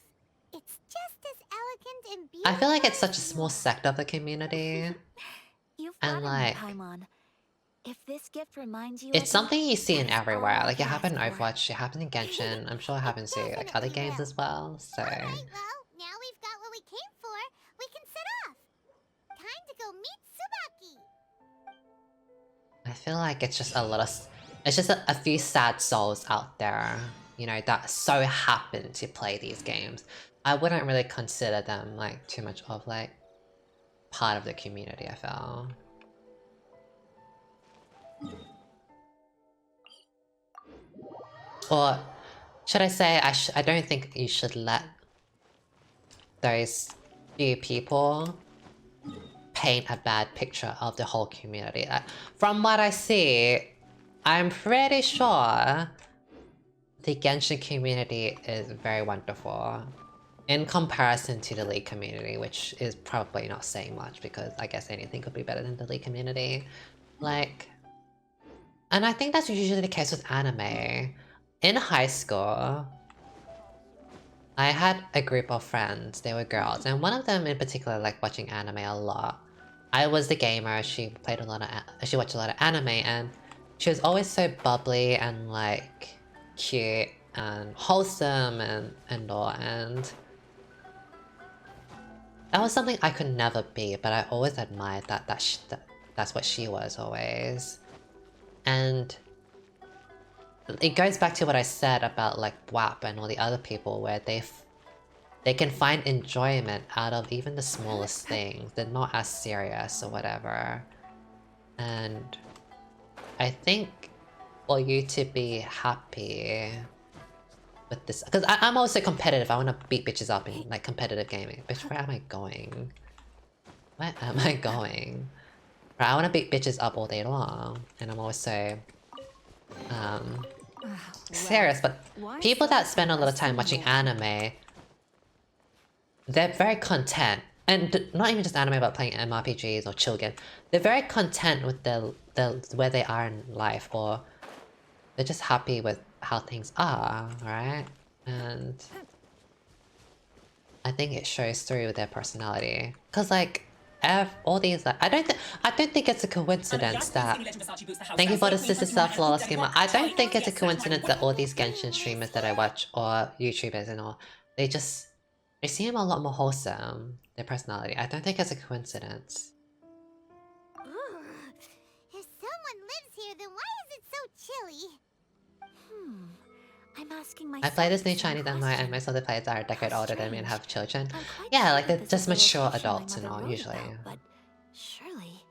It's just as elegant and beautiful.
I feel like it's such a
as you
small
are.
sect of the community.
You
And
flatter
like,
me, Paimon. If this gift reminds you
it's
of me,
something you see in
that is
everywhere.
all
Like, it
I
happened in
ask for.
Overwatch, it happened in Genshin. I'm sure it happens to like other
Definitely
games
will.
as well. So
Alright, well, now we've got what we came for. We can set off. Time to go meet Tsubaki.
I feel like it's just a little. It's just a few sad souls out there, you know, that so happen to play these games. I wouldn't really consider them like too much of like part of the community, I feel. Or should I say, I don't think you should let those few people paint a bad picture of the whole community. From what I see, I'm pretty sure the Genshin community is very wonderful in comparison to the League community, which is probably not saying much because I guess anything could be better than the League community. Like, and I think that's usually the case with anime. In high school, I had a group of friends, they were girls, and one of them in particular liked watching anime a lot. I was the gamer, she played a lot of, she watched a lot of anime, and she was always so bubbly and like cute and wholesome and all, and that was something I could never be, but I always admired that's what she was always. And it goes back to what I said about like WAP and all the other people where they can find enjoyment out of even the smallest things. They're not as serious or whatever. And I think for you to be happy with this, because I'm also competitive. I want to beat bitches up in like competitive gaming. Bitch, where am I going? Where am I going? Right, I want to beat bitches up all day long, and I'm also serious. But people that spend a lot of time watching anime, they're very content, and not even just anime, but playing MRPGs or chill games. They're very content with the where they are in life, or they're just happy with how things are, right? And I think it shows through with their personality. Cause like, all these like, I don't think it's a coincidence that. Thank you for the Sister Self Flawless Gamer. I don't think it's a coincidence that all these Genshin streamers that I watch or YouTubers and all, they seem a lot more wholesome. Their personality. I don't think it's a coincidence.
Ooh. If someone lives here, then why is it so chilly?
I'm asking
I
myself
play this
the
new
same
Chinese anime and
question.
most of the players are a decade
How
older than me and
strange.
have children.
I'm quite
Yeah,
sure
like
that
they're
this
just
is the
mature
location my
adults and
mother
all,
wrote
usually.
about, but surely.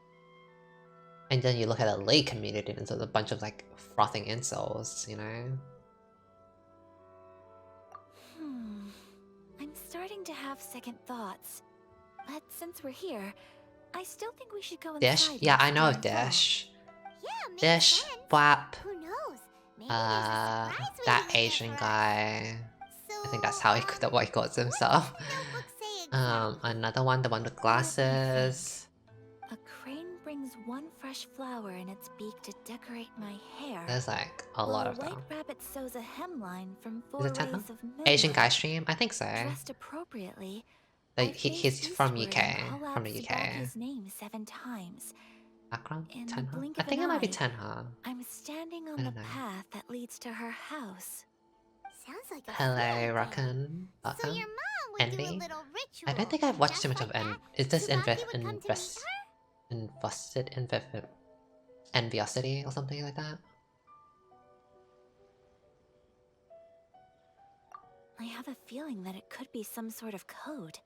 And then you look at the League community and it's a bunch of like frothing incels, you know?
I'm starting to have second thoughts. But since we're here, I still think we should go inside.
Dish? Yeah, I know of
and explore.
Dish.
Yeah, makes
Dish,
sense.
WAP,
Who knows? Maybe there's a surprise
that
waiting in there
Asian
for us.
guy.
So,
I think that's how he calls himself.
what does the notebook say exactly?
Another one, the one with glasses.
A crane brings one fresh flower in its beak to decorate my hair.
There's like a lot of
while
them.
a white rabbit sews a hemline from
Is
4
it Tenma?
rays of moonlight.
Asian guy stream? I think so.
Dressed appropriately,
Like,
I
he's
face
from
eastward
UK.
and call
From
out
the UK.
Tsubaka's name 7 times.
Background?
In the
Tenha?
blink
I
of
think
an
it might be
eye,
Tenha.
I'm standing
I
on the
don't know.
path that leads to her house.
Sounds like a
Hello,
fairy tale.
Rockin.
So
Welcome.
your mom would do a
Envy?
little ritual.
I don't think I've watched
just
too much
like
of
that,
Is this
Tsubaki would come to meet her?
Enviosity or something like that?
I have a feeling that it could be some sort of code.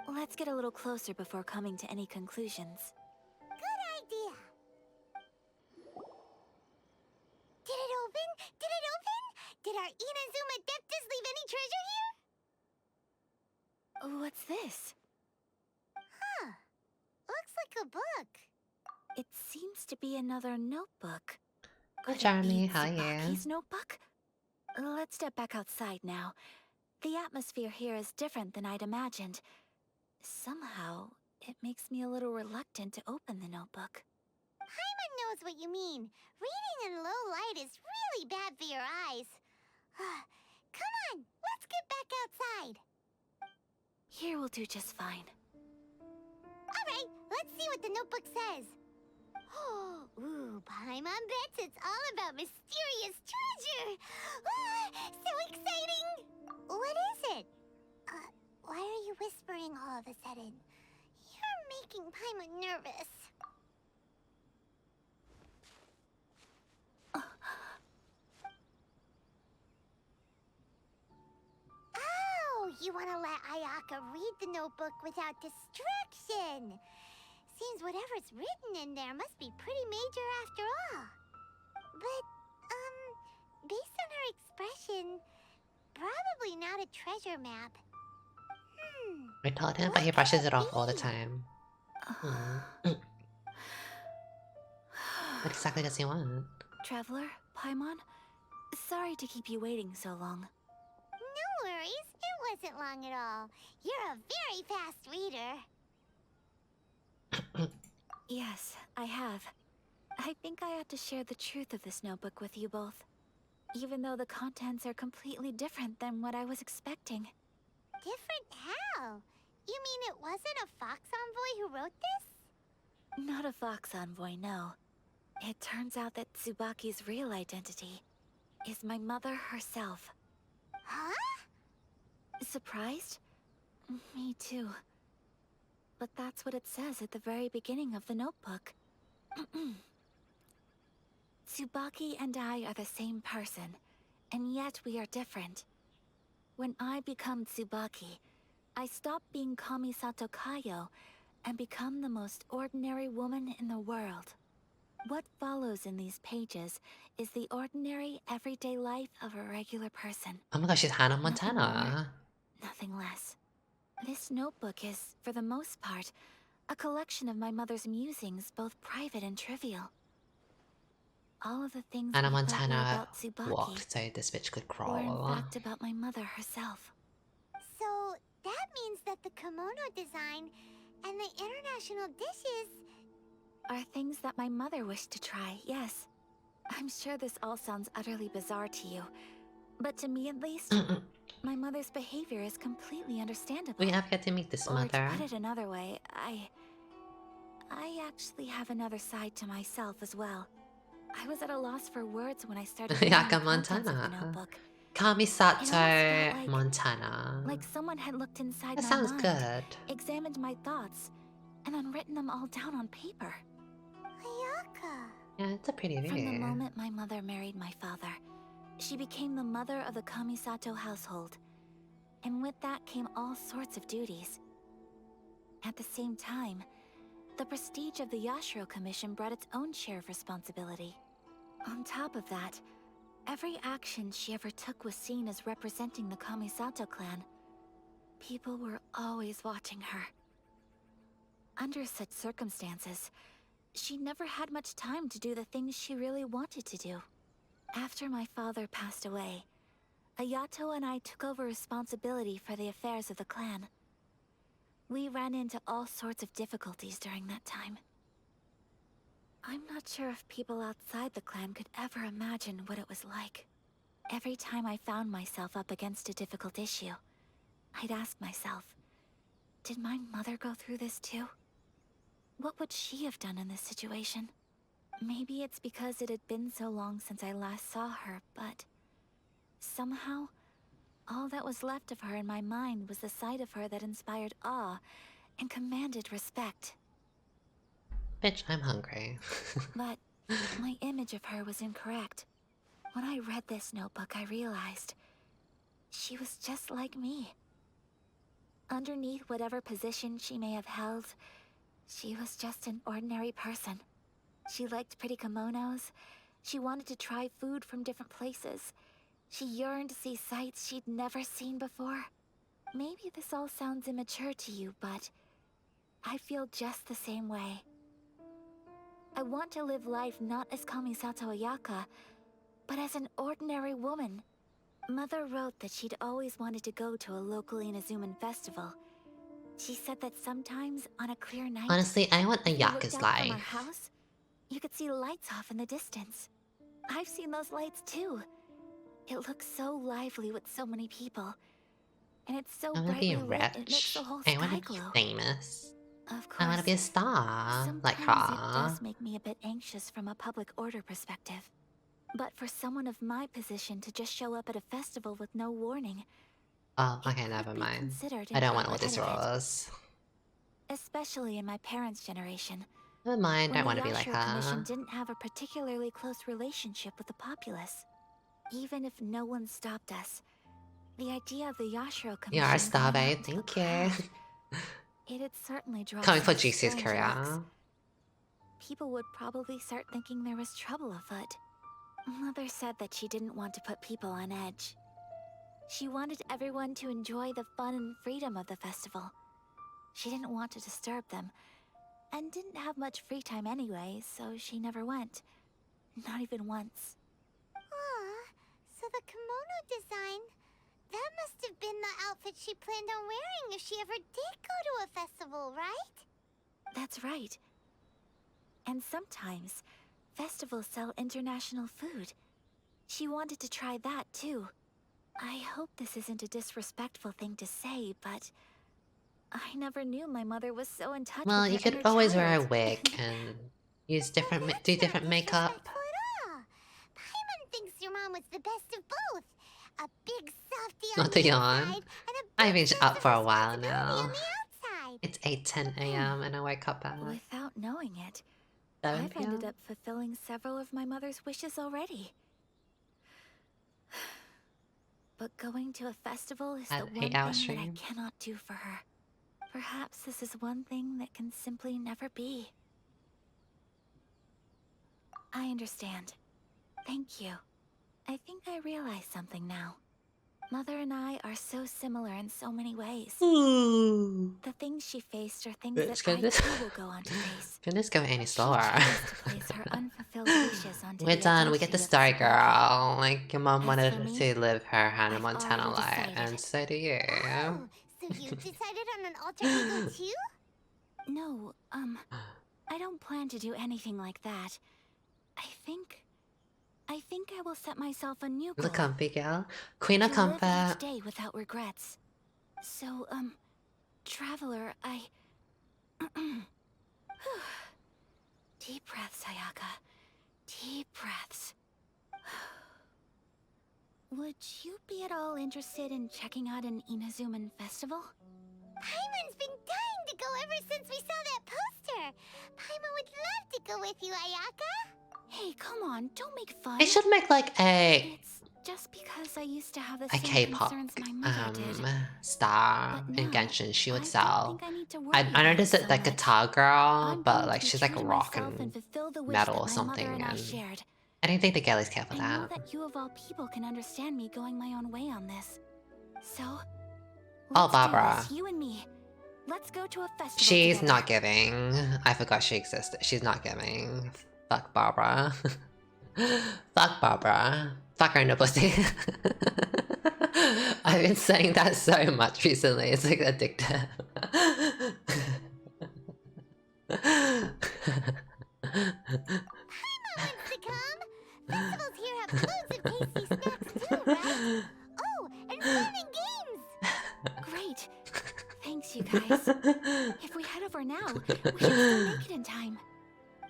Let's get a little closer before coming to any conclusions.
Good idea. Did our Inazuma Adeptus leave any treasure here?
What's this?
Huh. Looks like a book.
It seems to be another notebook.
Hi,
Could it
Jeremy.
be
How are you?
Tsubaki's notebook? Let's step back outside now. The atmosphere here is different than I'd imagined. Somehow, it makes me a little reluctant to open the notebook.
Paimon knows what you mean. Reading in low light is really bad for your eyes. Come on, let's get back outside.
Here will do just fine.
Alright, let's see what the notebook says. Ooh, Paimon bets it's all about mysterious treasure. So exciting! What is it? Why are you whispering all of a sudden? You're making Paimon nervous. Oh, you want to let Ayaka read the notebook without distraction. Seems whatever's written in there must be pretty major after all. But, based on her expression, probably not a treasure map.
I told him, but he brushes it off all the time. What exactly does he want?
Traveler, Paimon? Sorry to keep you waiting so long.
No worries, it wasn't long at all. You're a very fast reader.
Yes, I have. I think I ought to share the truth of this notebook with you both. Even though the contents are completely different than what I was expecting.
Different how? You mean it wasn't a Fox Envoy who wrote this?
Not a Fox Envoy, no. It turns out that Tsubaki's real identity is my mother herself.
Huh?
Surprised? Me too. But that's what it says at the very beginning of the notebook. Tsubaki and I are the same person, and yet we are different. When I become Tsubaki, I stop being Kamisato Kayo and become the most ordinary woman in the world. What follows in these pages is the ordinary, everyday life of a regular person.
Oh my gosh, she's Hannah
Nothing
Montana.
more, nothing less. This notebook is, for the most part, a collection of my mother's musings, both private and trivial. All of the things
Hannah
we thought were
Montana
about Tsubaki
walked so this bitch could
were in
crawl.
fact about my mother herself.
So that means that the kimono design and the international dishes...
Are things that my mother wished to try, yes. I'm sure this all sounds utterly bizarre to you, but to me at least, my mother's behavior is completely understandable.
We have yet to meet this
Or
mother.
to put it another way, I actually have another side to myself as well. I was at a loss for words when I started reading the
Ayaka
contents of the
Montana.
notebook.
Kamisato
like-
Montana.
Like someone had looked inside
That
my
sounds
mind,
good.
examined my thoughts, and then written them all down on paper.
Ayaka.
Yeah, it's a pretty
From the
view.
moment my mother married my father, she became the mother of the Kamisato household. And with that came all sorts of duties. At the same time, the prestige of the Yashiro Commission brought its own share of responsibility. On top of that, every action she ever took was seen as representing the Kamisato clan. People were always watching her. Under such circumstances, she never had much time to do the things she really wanted to do. After my father passed away, Ayato and I took over responsibility for the affairs of the clan. We ran into all sorts of difficulties during that time. I'm not sure if people outside the clan could ever imagine what it was like. Every time I found myself up against a difficult issue, I'd ask myself, did my mother go through this too? What would she have done in this situation? Maybe it's because it had been so long since I last saw her, but somehow, all that was left of her in my mind was the side of her that inspired awe and commanded respect.
Bitch, I'm hungry.
But my image of her was incorrect. When I read this notebook, I realized she was just like me. Underneath whatever position she may have held, she was just an ordinary person. She liked pretty kimonos. She wanted to try food from different places. She yearned to see sights she'd never seen before. Maybe this all sounds immature to you, but I feel just the same way. I want to live life not as Kamisato Ayaka, but as an ordinary woman. Mother wrote that she'd always wanted to go to a local Inazuman festival. She said that sometimes on a clear night,
Honestly, I want
if you looked
Ayaka's
out from our
life.
house, you could see lights off in the distance. I've seen those lights too. It looks so lively with so many people. And it's so
I want to be
brightly lit, it makes the
rich.
whole
I want
sky
to be
glow.
famous.
Of
I want to
course,
be a star, like
sometimes it
her.
does make me a bit anxious from a public order perspective. But for someone of my position to just show up at a festival with no warning,
Oh,
it
okay,
could
never
be
mind.
considered
I don't want all
improper
these
etiquette.
rules.
Especially in my parents' generation,
Never mind,
when
don't want
the
to be like
Yashiro Commission
her.
didn't have a particularly close relationship with the populace. Even if no one stopped us, the idea of the Yashiro
You
Commission
are a star,
going out
babe.
into
Thank
the
you.
crowd, it'd certainly draw
Coming for
some
GC's
strange
career.
looks. People would probably start thinking there was trouble afoot. Mother said that she didn't want to put people on edge. She wanted everyone to enjoy the fun and freedom of the festival. She didn't want to disturb them, and didn't have much free time anyway, so she never went. Not even once.
Aw, so the kimono design, that must have been the outfit she planned on wearing if she ever did go to a festival, right?
That's right. And sometimes, festivals sell international food. She wanted to try that too. I hope this isn't a disrespectful thing to say, but I never knew my mother was so in touch
Well,
with
you
her
could
inner
always wear a
child.
wig and use
But
different,
that's
do
not
different makeup.
disrespectful at all. Paimon thinks your mom was the best of both. A big softy on
Not to
the
yawn.
inside, and a
I've
big
been
sense
up
of
for a while
responsibility on
now.
the outside.
It's 8:10 a.m. and I wake up at
Without knowing it,
7
I've ended
p.m.
up fulfilling several of my mother's wishes already. But going to a festival is the
At
one
8-hour
thing that I
stream.
cannot do for her. Perhaps this is one thing that can simply never be. I understand. Thank you. I think I realize something now. Mother and I are so similar in so many ways. The things she faced are things
Let's
that
get
I
this.
too will go on to face.
Can this go any
She
slower?
chose to place her unfulfilled wishes onto
We're
the
done. We get the
identity of
story,
Tsubaki.
girl. Like your mom
As
wanted
for me,
to live her Hannah
I've
Montana
already
life,
decided.
and so do you.
Oh, so you've decided on an alter ego too?
No, I don't plan to do anything like that. I think I will set myself a new goal.
The comfy girl, Queen of
To live
Comfort.
each day without regrets. So, Traveler, Deep breaths, Ayaka. Deep breaths. Would you be at all interested in checking out an Inazuman festival?
Paimon's been dying to go ever since we saw that poster. Paimon would love to go with you, Ayaka.
Hey, come on, don't make fun.
They should make like a
It's just because I used to have the
a
same
K-pop
concerns my mother did.
star
But
in
now,
Genshin. She
I
would
don't
sell.
think I need to worry
I
about
noticed
it
that
so
the
much.
guitar girl,
I'm
but
going
like
to be
she's like
true to
rock
myself and
and
fulfill the wish
metal
that
or
my
something,
mother and I
and
shared.
I don't think the girlies care for
I know
that.
that you of all people can understand me going my own way on this. So,
Oh,
let's do
Barbara.
this, you and me. Let's go to a festival
She's
together.
not giving. I forgot she existed. She's not giving. Fuck Barbara. Fuck Barbara. Fuck her in the pussy. I've been saying that so much recently. It's like addictive.
Paimon wants to come. Festivals here have loads of tasty snacks too, right? Oh, and fun and games.
Great. Thanks, you guys. If we head over now, we should still make it in time.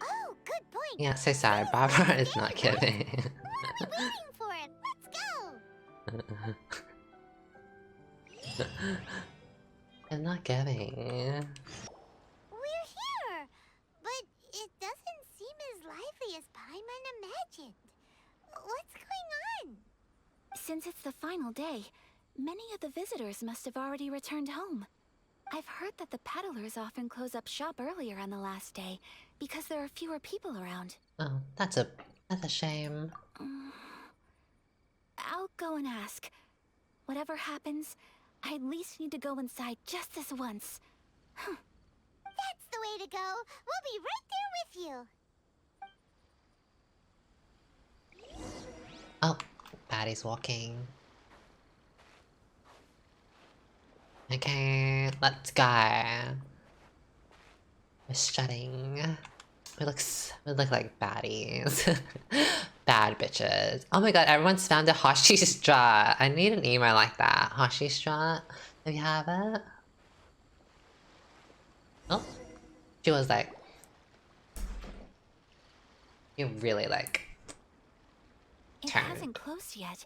Oh, good point.
Yeah, so sorry. Barbara is not giving.
What are we waiting for? Let's go.
I'm not giving.
We're here, but it doesn't seem as lively as Paimon imagined. What's going on?
Since it's the final day, many of the visitors must have already returned home. I've heard that the peddlers often close up shop earlier on the last day because there are fewer people around.
Oh, that's a shame.
I'll go and ask. Whatever happens, I at least need to go inside just this once.
That's the way to go. We'll be right there with you.
Oh, Batty's walking. Okay, let's go. We're strutting. We look like baddies. Bad bitches. Oh my god, everyone's found a Hoshi strut. I need an emo like that. Hoshi strut. Do you have it? Oh. She was like... You really like...
It
Turn.
hasn't closed yet.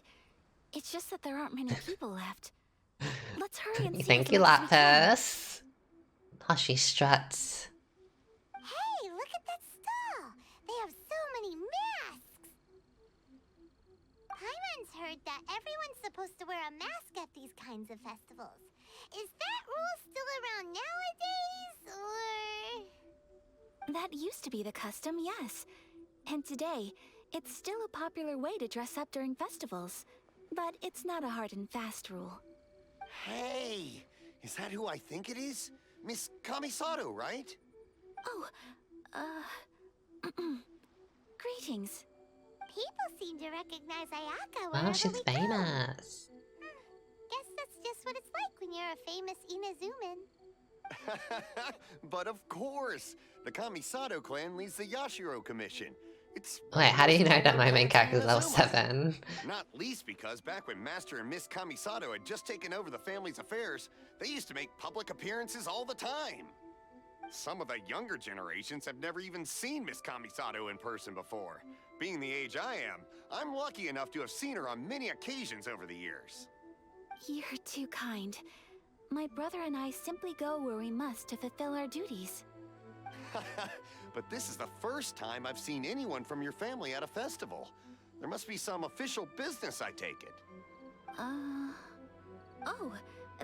It's just that there aren't many people left. Let's hurry and see
Thank
as
you,
much as we can.
Lapis. Hoshi struts.
Hey, look at that stall. They have so many masks. Paimon's heard that everyone's supposed to wear a mask at these kinds of festivals. Is that rule still around nowadays, or...?
That used to be the custom, yes. And today, it's still a popular way to dress up during festivals. But it's not a hard and fast rule.
Hey! Is that who I think it is? Miss Kamisato, right?
Oh, greetings.
People seem to recognize Ayaka
Wow,
wherever
she's
we go.
famous.
Guess that's just what it's like when you're a famous Inazuman.
But of course! The Kamisato clan leads the Yashiro Commission. It's
Wait, how do you know that my main character is level
Inazuma.
7?
Not least because back when Master and Miss Kamisato had just taken over the family's affairs, they used to make public appearances all the time. Some of the younger generations have never even seen Miss Kamisato in person before. Being the age I am, I'm lucky enough to have seen her on many occasions over the years.
You're too kind. My brother and I simply go where we must to fulfill our duties.
But this is the first time I've seen anyone from your family at a festival. There must be some official business, I take it.
Oh,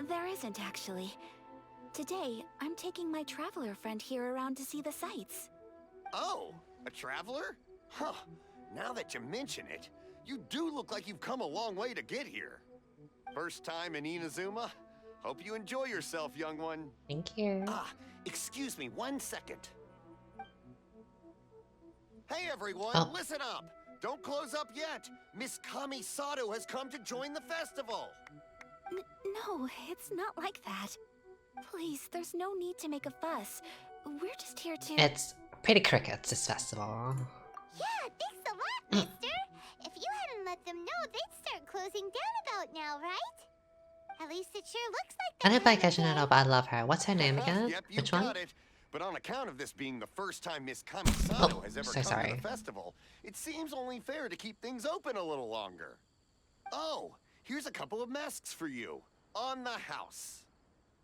there isn't actually. Today, I'm taking my traveler friend here around to see the sights.
Oh, a traveler? Huh. Now that you mention it, you do look like you've come a long way to get here. First time in Inazuma? Hope you enjoy yourself, young one.
Thank you.
Ah, excuse me 1 second. Hey everyone,
Oh.
listen up! Don't close up yet! Miss Kamisato has come to join the festival!
No, it's not like that. Please, there's no need to make a fuss. We're just here to...
It's Pretty Crickets, this festival.
Yeah, thanks a lot, mister. If you hadn't let them know, they'd start closing down about now, right? At least it sure looks like that.
I don't like
kind of
Genshin
day.
Impact, but I love her. What's her name again?
Yep, you
Which
got
one?
it. But on account of this being the first time Miss Kamisato
Oh,
has ever
so
come
sorry.
to the festival, it seems only fair to keep things open a little longer. Oh, here's a couple of masks for you. On the house.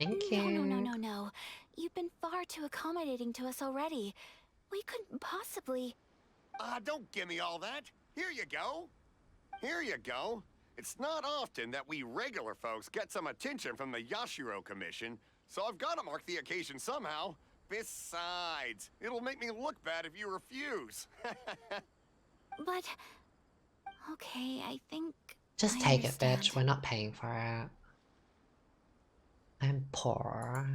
Thank you.
No. You've been far too accommodating to us already. We couldn't possibly...
Don't give me all that. Here you go. Here you go. It's not often that we regular folks get some attention from the Yashiro Commission, so I've got to mark the occasion somehow. Besides, it'll make me look bad if you refuse.
But... Okay, I think...
Just
I
take it,
understand.
bitch. We're not paying for it. I'm poor.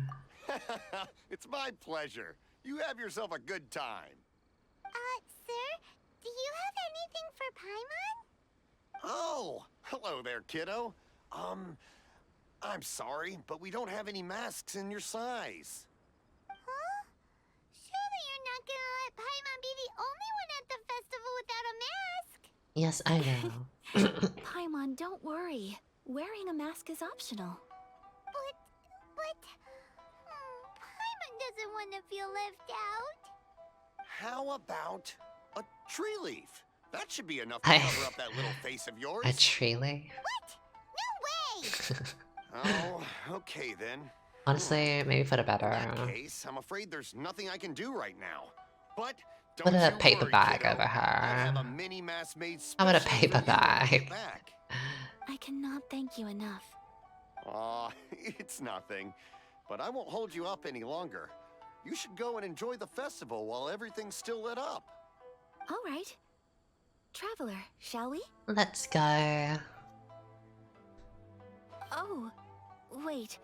It's my pleasure. You have yourself a good time.
Sir, do you have anything for Paimon?
Oh, hello there, kiddo. I'm sorry, but we don't have any masks in your size.
Huh? Surely you're not gonna let Paimon be the only one at the festival without a mask?
Yes, I know.
Paimon, don't worry. Wearing a mask is optional.
But... Paimon doesn't want to feel left out.
How about a tree leaf? That should be enough to
I-
cover up that little face of yours.
A tree leaf?
What? No way!
Oh, okay then.
Honestly, maybe for the
In that
better.
case, I'm afraid there's nothing I can do right now. But
Put
don't
a
you
paper
worry,
bag
kiddo.
over
I'll have
her.
a mini mask made
How about a
specially
paper
for you when we get
bag?
back.
I cannot thank you enough.
Aw, it's nothing. But I won't hold you up any longer. You should go and enjoy the festival while everything's still lit up.
All right. Traveler, shall we?
Let's go.
Oh, wait.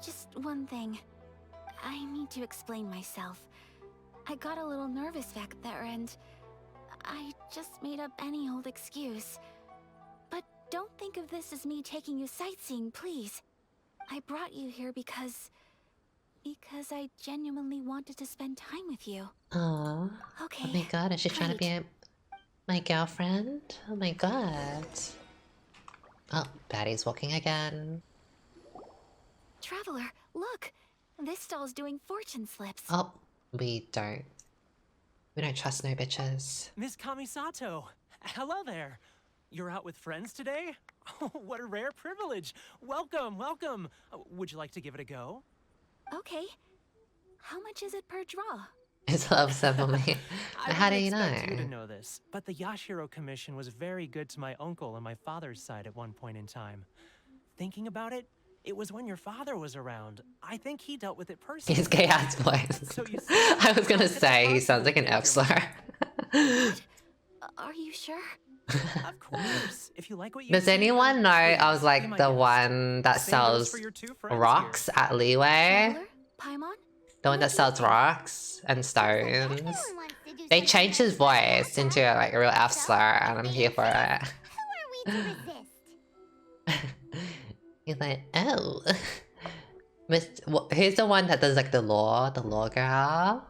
Just one thing. I need to explain myself. I got a little nervous back there and I just made up any old excuse. But don't think of this as me taking you sightseeing, please. I brought you here because I genuinely wanted to spend time with you.
Aww.
Okay.
Oh my god, is she trying to
great.
be my girlfriend? Oh my god. Oh, Batty's walking again.
Traveler, look! This stall's doing fortune slips.
Oh, we don't trust no bitches.
Miss Kamisato, hello there. You're out with friends today? Oh, what a rare privilege. Welcome, welcome. Would you like to give it a go?
Okay. How much is it per draw?
It's love symbol me. How do you know?
I didn't expect you to know this, but the Yashiro Commission was very good to my uncle on my father's side at one point in time. Thinking about it, it was when your father was around. I think he dealt with it personally.
His gay ass voice.
So you see,
I was gonna say he sounds like an F slur.
Are you sure?
Of course. If you like what you
Does
see,
anyone know
please
I was
be
like
my
the
guest.
one that
Same goes
sells
for your two friends
rocks at Leeway?
Traveler? Paimon?
The one that sells rocks and stones.
Everyone wants to do
They
something
changed his
nice.
voice into like a real F slur, and I'm here for it.
Who are we to resist?
He's like, oh, who's the one that does like the law girl?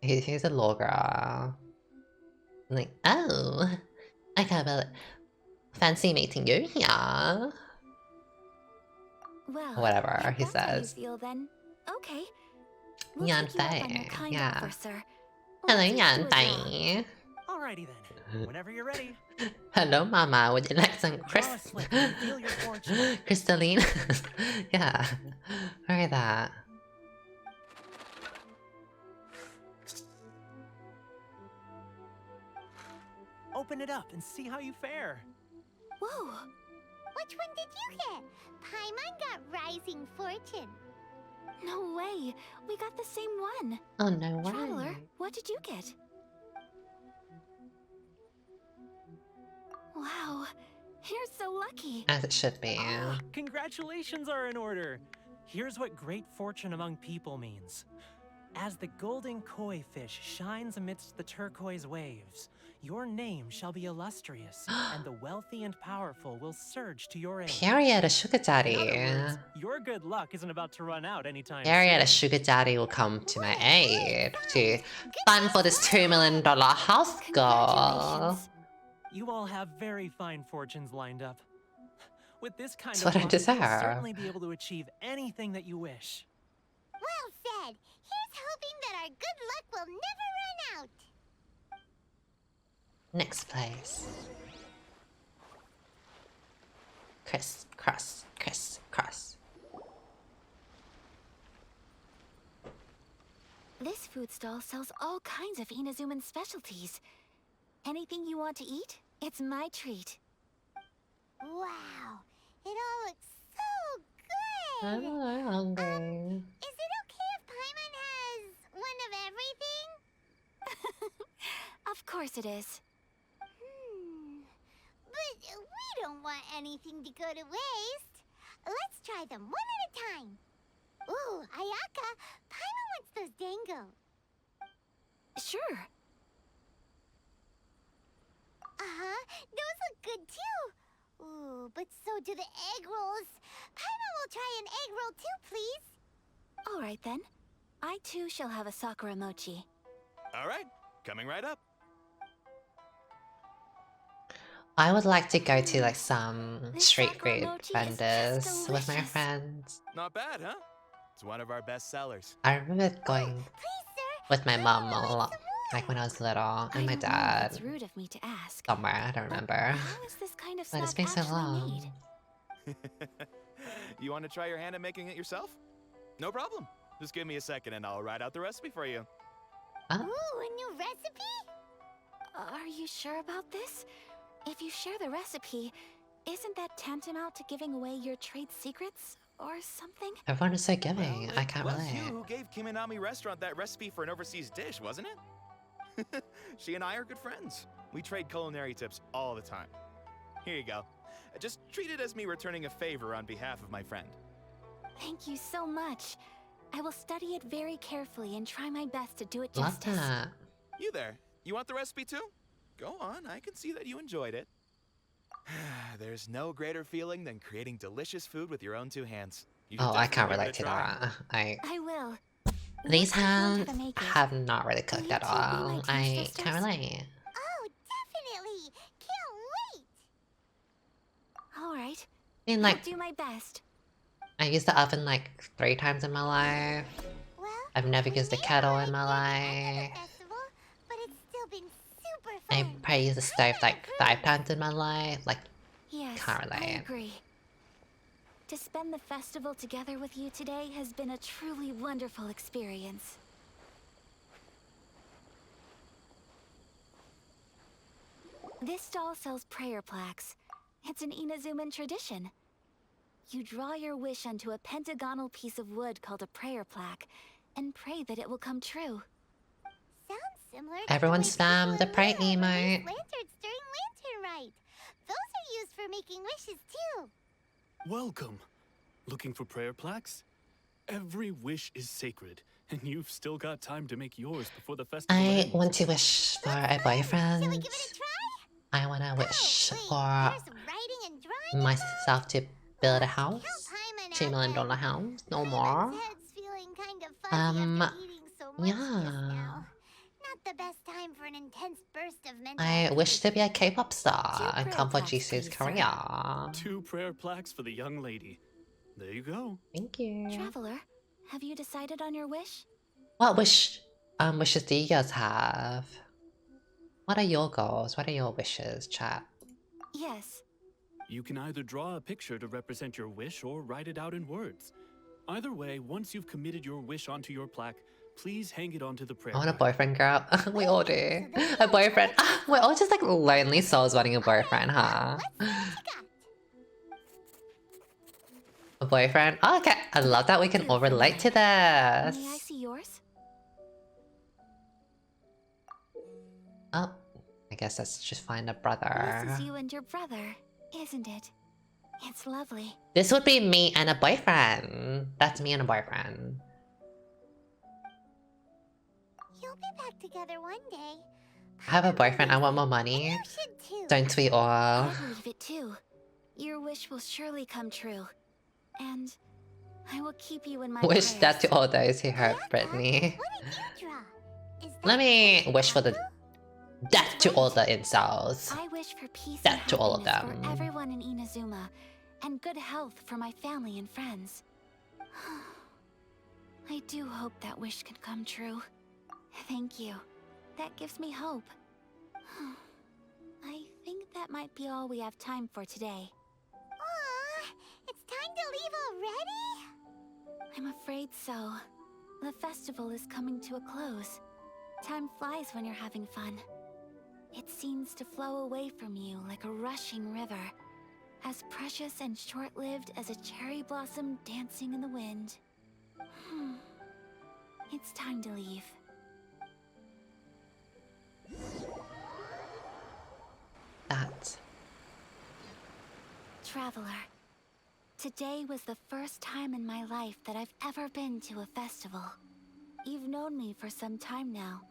He's a law girl. I'm like, oh, I got a fancy meeting you here.
Well,
Whatever
if
he
that's how you
says.
feel, then okay. We'll
Yan
take you up on your
Fei,
kind
yeah.
offer, sir.
Hello,
Let's
Yan
do a draw.
Fei.
Alrighty then. Whenever you're ready.
Hello, Mama. Would you like some
Draw a slip and feel your fortune.
crystalline? Yeah. Look at that.
Open it up and see how you fare.
Whoa!
Which one did you get? Paimon got Rising Fortune.
No way! We got the same one!
Oh, no way.
Traveler, what did you get? Wow, you're so lucky!
As it should be.
Congratulations are in order. Here's what great fortune among people means. As the golden koi fish shines amidst the turquoise waves, your name shall be illustrious, and the wealthy and powerful will surge to your aid.
Period, a sugar
In
daddy.
other words, your good luck isn't about to run out anytime
Period, a
soon.
sugar daddy will come to my aid to fund for this $2 million house goal.
Congratulations!
You all have very fine fortunes lined up. With this kind
That's
of
what I
luck, you'll
deserve.
certainly be able to achieve anything that you wish.
Well said. Here's hoping that our good luck will never run out.
Next place. Criss, cross, criss, cross.
This food stall sells all kinds of Inazuman specialties. Anything you want to eat, it's my treat.
Wow, it all looks so good.
I'm hungry.
Is it okay if Paimon has one of everything?
Of course it is.
But we don't want anything to go to waste. Let's try them one at a time. Ooh, Ayaka, Paimon wants those dango.
Sure.
Uh-huh, those look good too. Ooh, but so do the egg rolls. Paimon will try an egg roll too, please.
All right then. I too shall have a Sakura mochi.
All right, coming right up.
I would like to go to like some
This
street
sakura
food
mochi is
vendors
just
with my
delicious.
friends.
Not bad, huh? It's one of our best sellers.
I remember going
Please, sir.
with my mom
Paimon
a
would
lot,
like some more.
like when I was little, and
I
my
don't know if
dad
it's rude of me to ask.
somewhere. I don't
but
remember.
How is this kind of
But it's
snack
been so
actually
long.
made?
You want to try your hand at making it yourself? No problem. Just give me a second and I'll write out the recipe for you.
Ooh, a new recipe?
Are you sure about this? If you share the recipe, isn't that tantamount to giving away your trade secrets or something?
Everyone is so giving.
Well,
I can't
it was
relate.
you who gave Kiminami Restaurant that recipe for an overseas dish, wasn't it? She and I are good friends. We trade culinary tips all the time. Here you go. Just treat it as me returning a favor on behalf of my friend.
Thank you so much. I will study it very carefully and try my best to do it
Love
justice.
that.
You there, you want the recipe too? Go on, I can see that you enjoyed it. There's no greater feeling than creating delicious food with your own two hands. You should
Oh, I can't
definitely
relate to
give it a try.
that.
I will.
These
Once I learn how
hands
to make it,
have not really cooked
you
at
two be my
all.
two
I
sisters?
can't relate.
Oh, definitely! Can't wait!
All right.
I mean,
I'll
like,
do my best.
I used the oven like 3 times in my life.
Well,
I've never
we
used a
may
kettle
not
in my
like the
life.
festival, but it's still been super
I
fun.
probably used the stove like 5 times in my life. Like,
Yes,
can't
I
relate.
agree. To spend the festival together with you today has been a truly wonderful experience. This stall sells prayer plaques. It's an Inazuman tradition. You draw your wish onto a pentagonal piece of wood called a prayer plaque, and pray that it will come true.
Sounds similar to
Everyone
the way
spam the
people in
pray
Luna release
emote.
lanterns during Lantern Rite. Those are used for making wishes too.
Welcome. Looking for prayer plaques? Every wish is sacred, and you've still got time to make yours before the festival
I
ends.
want to wish for a
Shall we
boyfriend.
give it a try?
I want to wish
Wait,
for
there's writing and drawing
myself to build a house.
Count
$2 million
Paimon out,
house, no
but
more.
Paimon's head's feeling kind of fuzzy after eating so much just
yeah.
now. Not the best time for an intense burst of mental
I wish to
activity.
be a K-pop star and
prayer
come for
plaques,
Jisoo's
please, sir.
career.
2 prayer plaques for the young lady. There you go.
Thank you.
Traveler, have you decided on your wish?
What wishes do you guys have? What are your goals? What are your wishes, chat?
Yes.
You can either draw a picture to represent your wish or write it out in words. Either way, once you've committed your wish onto your plaque, please hang it onto the prayer
I want a
plaque.
boyfriend, girl. We all do. A boyfriend. We're all just like lonely souls wanting a boyfriend, huh?
Let's see what you got.
A boyfriend? Oh, okay. I love that we can all relate to
May I
this.
see yours?
Oh, I guess let's just find a
This
brother.
is you and your brother, isn't it? It's lovely.
This would be me and a boyfriend. That's me and a boyfriend.
You'll be back together one day.
I have a boyfriend. I want more money.
You should too.
Don't we all?
I believe it too. Your wish will surely come true. And I will keep you in my
Wish
prayers.
that to all those who hurt
Ayaka,
Brittany.
What did you draw? Is
Let
that
me
a
wish for the
tattoo?
death to all the incels.
I wish for peace
Death
and
to all of
happiness
them.
for everyone in Inazuma, and good health for my family and friends. I do hope that wish can come true. Thank you. That gives me hope. I think that might be all we have time for today.
Aw, it's time to leave already?
I'm afraid so. The festival is coming to a close. Time flies when you're having fun. It seems to flow away from you like a rushing river, as precious and short-lived as a cherry blossom dancing in the wind. It's time to leave.
That.
Traveler, today was the first time in my life that I've ever been to a festival. You've known me for some time now.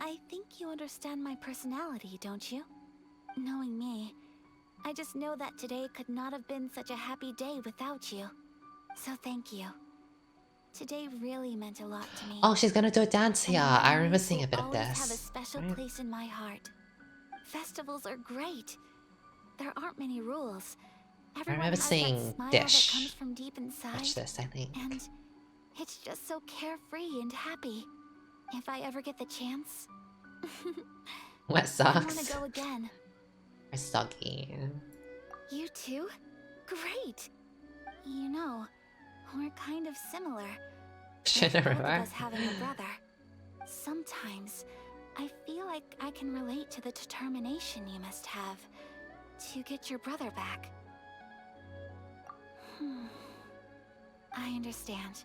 I think you understand my personality, don't you? Knowing me, I just know that today could not have been such a happy day without you. So thank you. Today really meant a lot to me.
Oh, she's gonna do a dance here.
And
I remember
memories
seeing a
will
bit of
always have a
this.
special
Right.
place in my heart. Festivals are great. There aren't many rules. Everyone
remember
has
seeing
that smile
Dish.
that comes from deep inside.
Watch this, I think.
And it's just so carefree and happy. If I ever get the chance,
Wet
I want
socks.
to go again.
Or soggy.
You too? Great. You know, we're kind of similar.
Shouldn't
With both of
remember.
us having a brother. Sometimes I feel like I can relate to the determination you must have to get your brother back. I understand.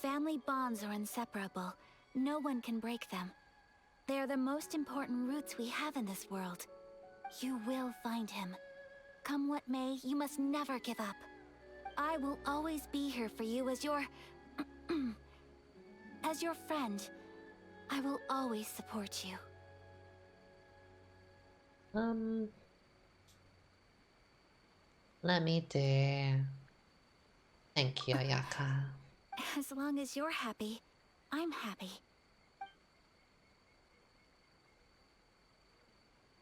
Family bonds are inseparable. No one can break them. They are the most important roots we have in this world. You will find him. Come what may, you must never give up. I will always be here for you as your... as your friend. I will always support you.
Let me do... Thank you, Ayaka.
As long as you're happy, I'm happy.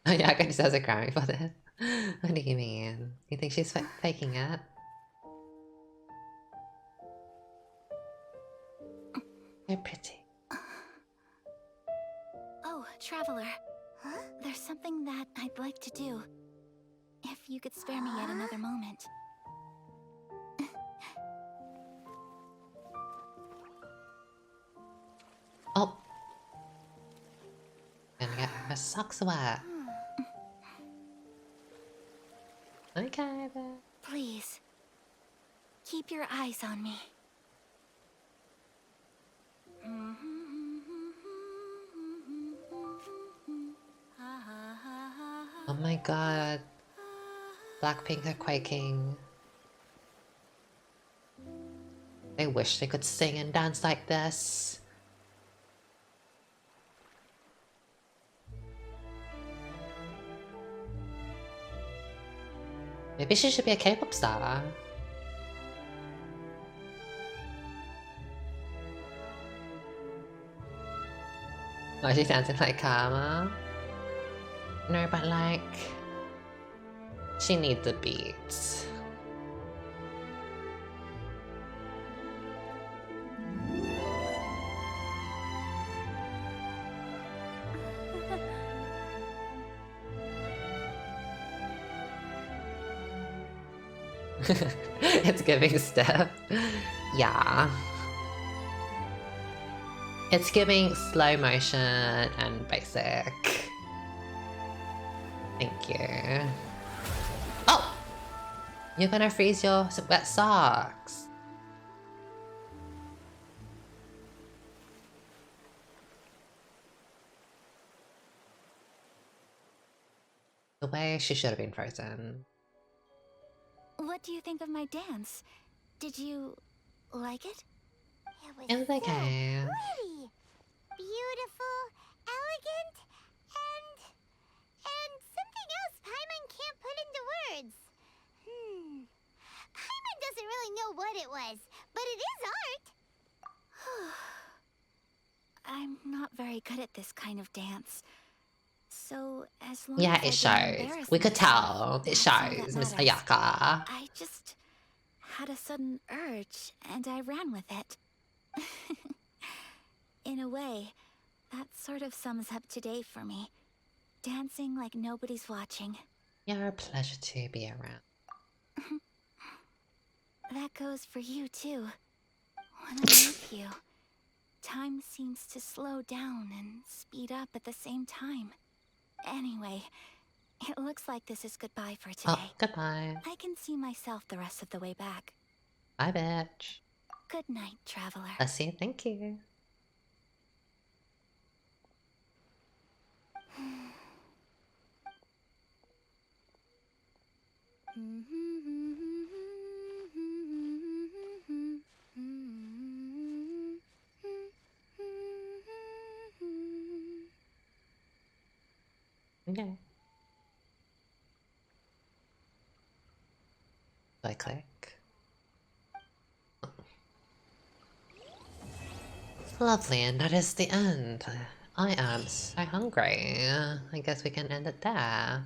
Ayaka just has a crying for this. What do you mean? You think she's faking it? You're pretty.
Oh, Traveler. Huh? There's something that I'd like to do. If you could spare me yet another moment.
Oh! Gonna get her socks wet. Okay, then.
Please. Keep your eyes on me.
Oh my god. Blackpink are quaking. They wish they could sing and dance like this. Maybe she should be a K-pop star. Why is she dancing like Karma? No, but like... She needs the beats. It's giving step. Yeah. It's giving slow motion and basic. Thank you. Oh! You're gonna freeze your wet socks. The way she should have been frozen.
What do you think of my dance? Did you like it?
It was okay.
Pretty, beautiful, elegant, and something else Paimon can't put into words. Paimon doesn't really know what it was, but it is art.
I'm not very good at this kind of dance. So, as long
Yeah,
as
it
I don't
shows.
embarrass
We could
myself,
tell. It
that's all that
shows, Miss
matters.
Ayaka.
I just had a sudden urge, and I ran with it. In a way, that sort of sums up today for me. Dancing like nobody's watching.
You're a pleasure to be around.
That goes for you, too. When I'm with you, time seems to slow down and speed up at the same time. Anyway, it looks like this is goodbye for today.
Oh, goodbye.
I can see myself the rest of the way back.
Bye, bitch.
Good night, Traveler.
Bless you, thank you. Okay. Do I click? Lovely, and that is the end. I am so hungry. I guess we can end it there.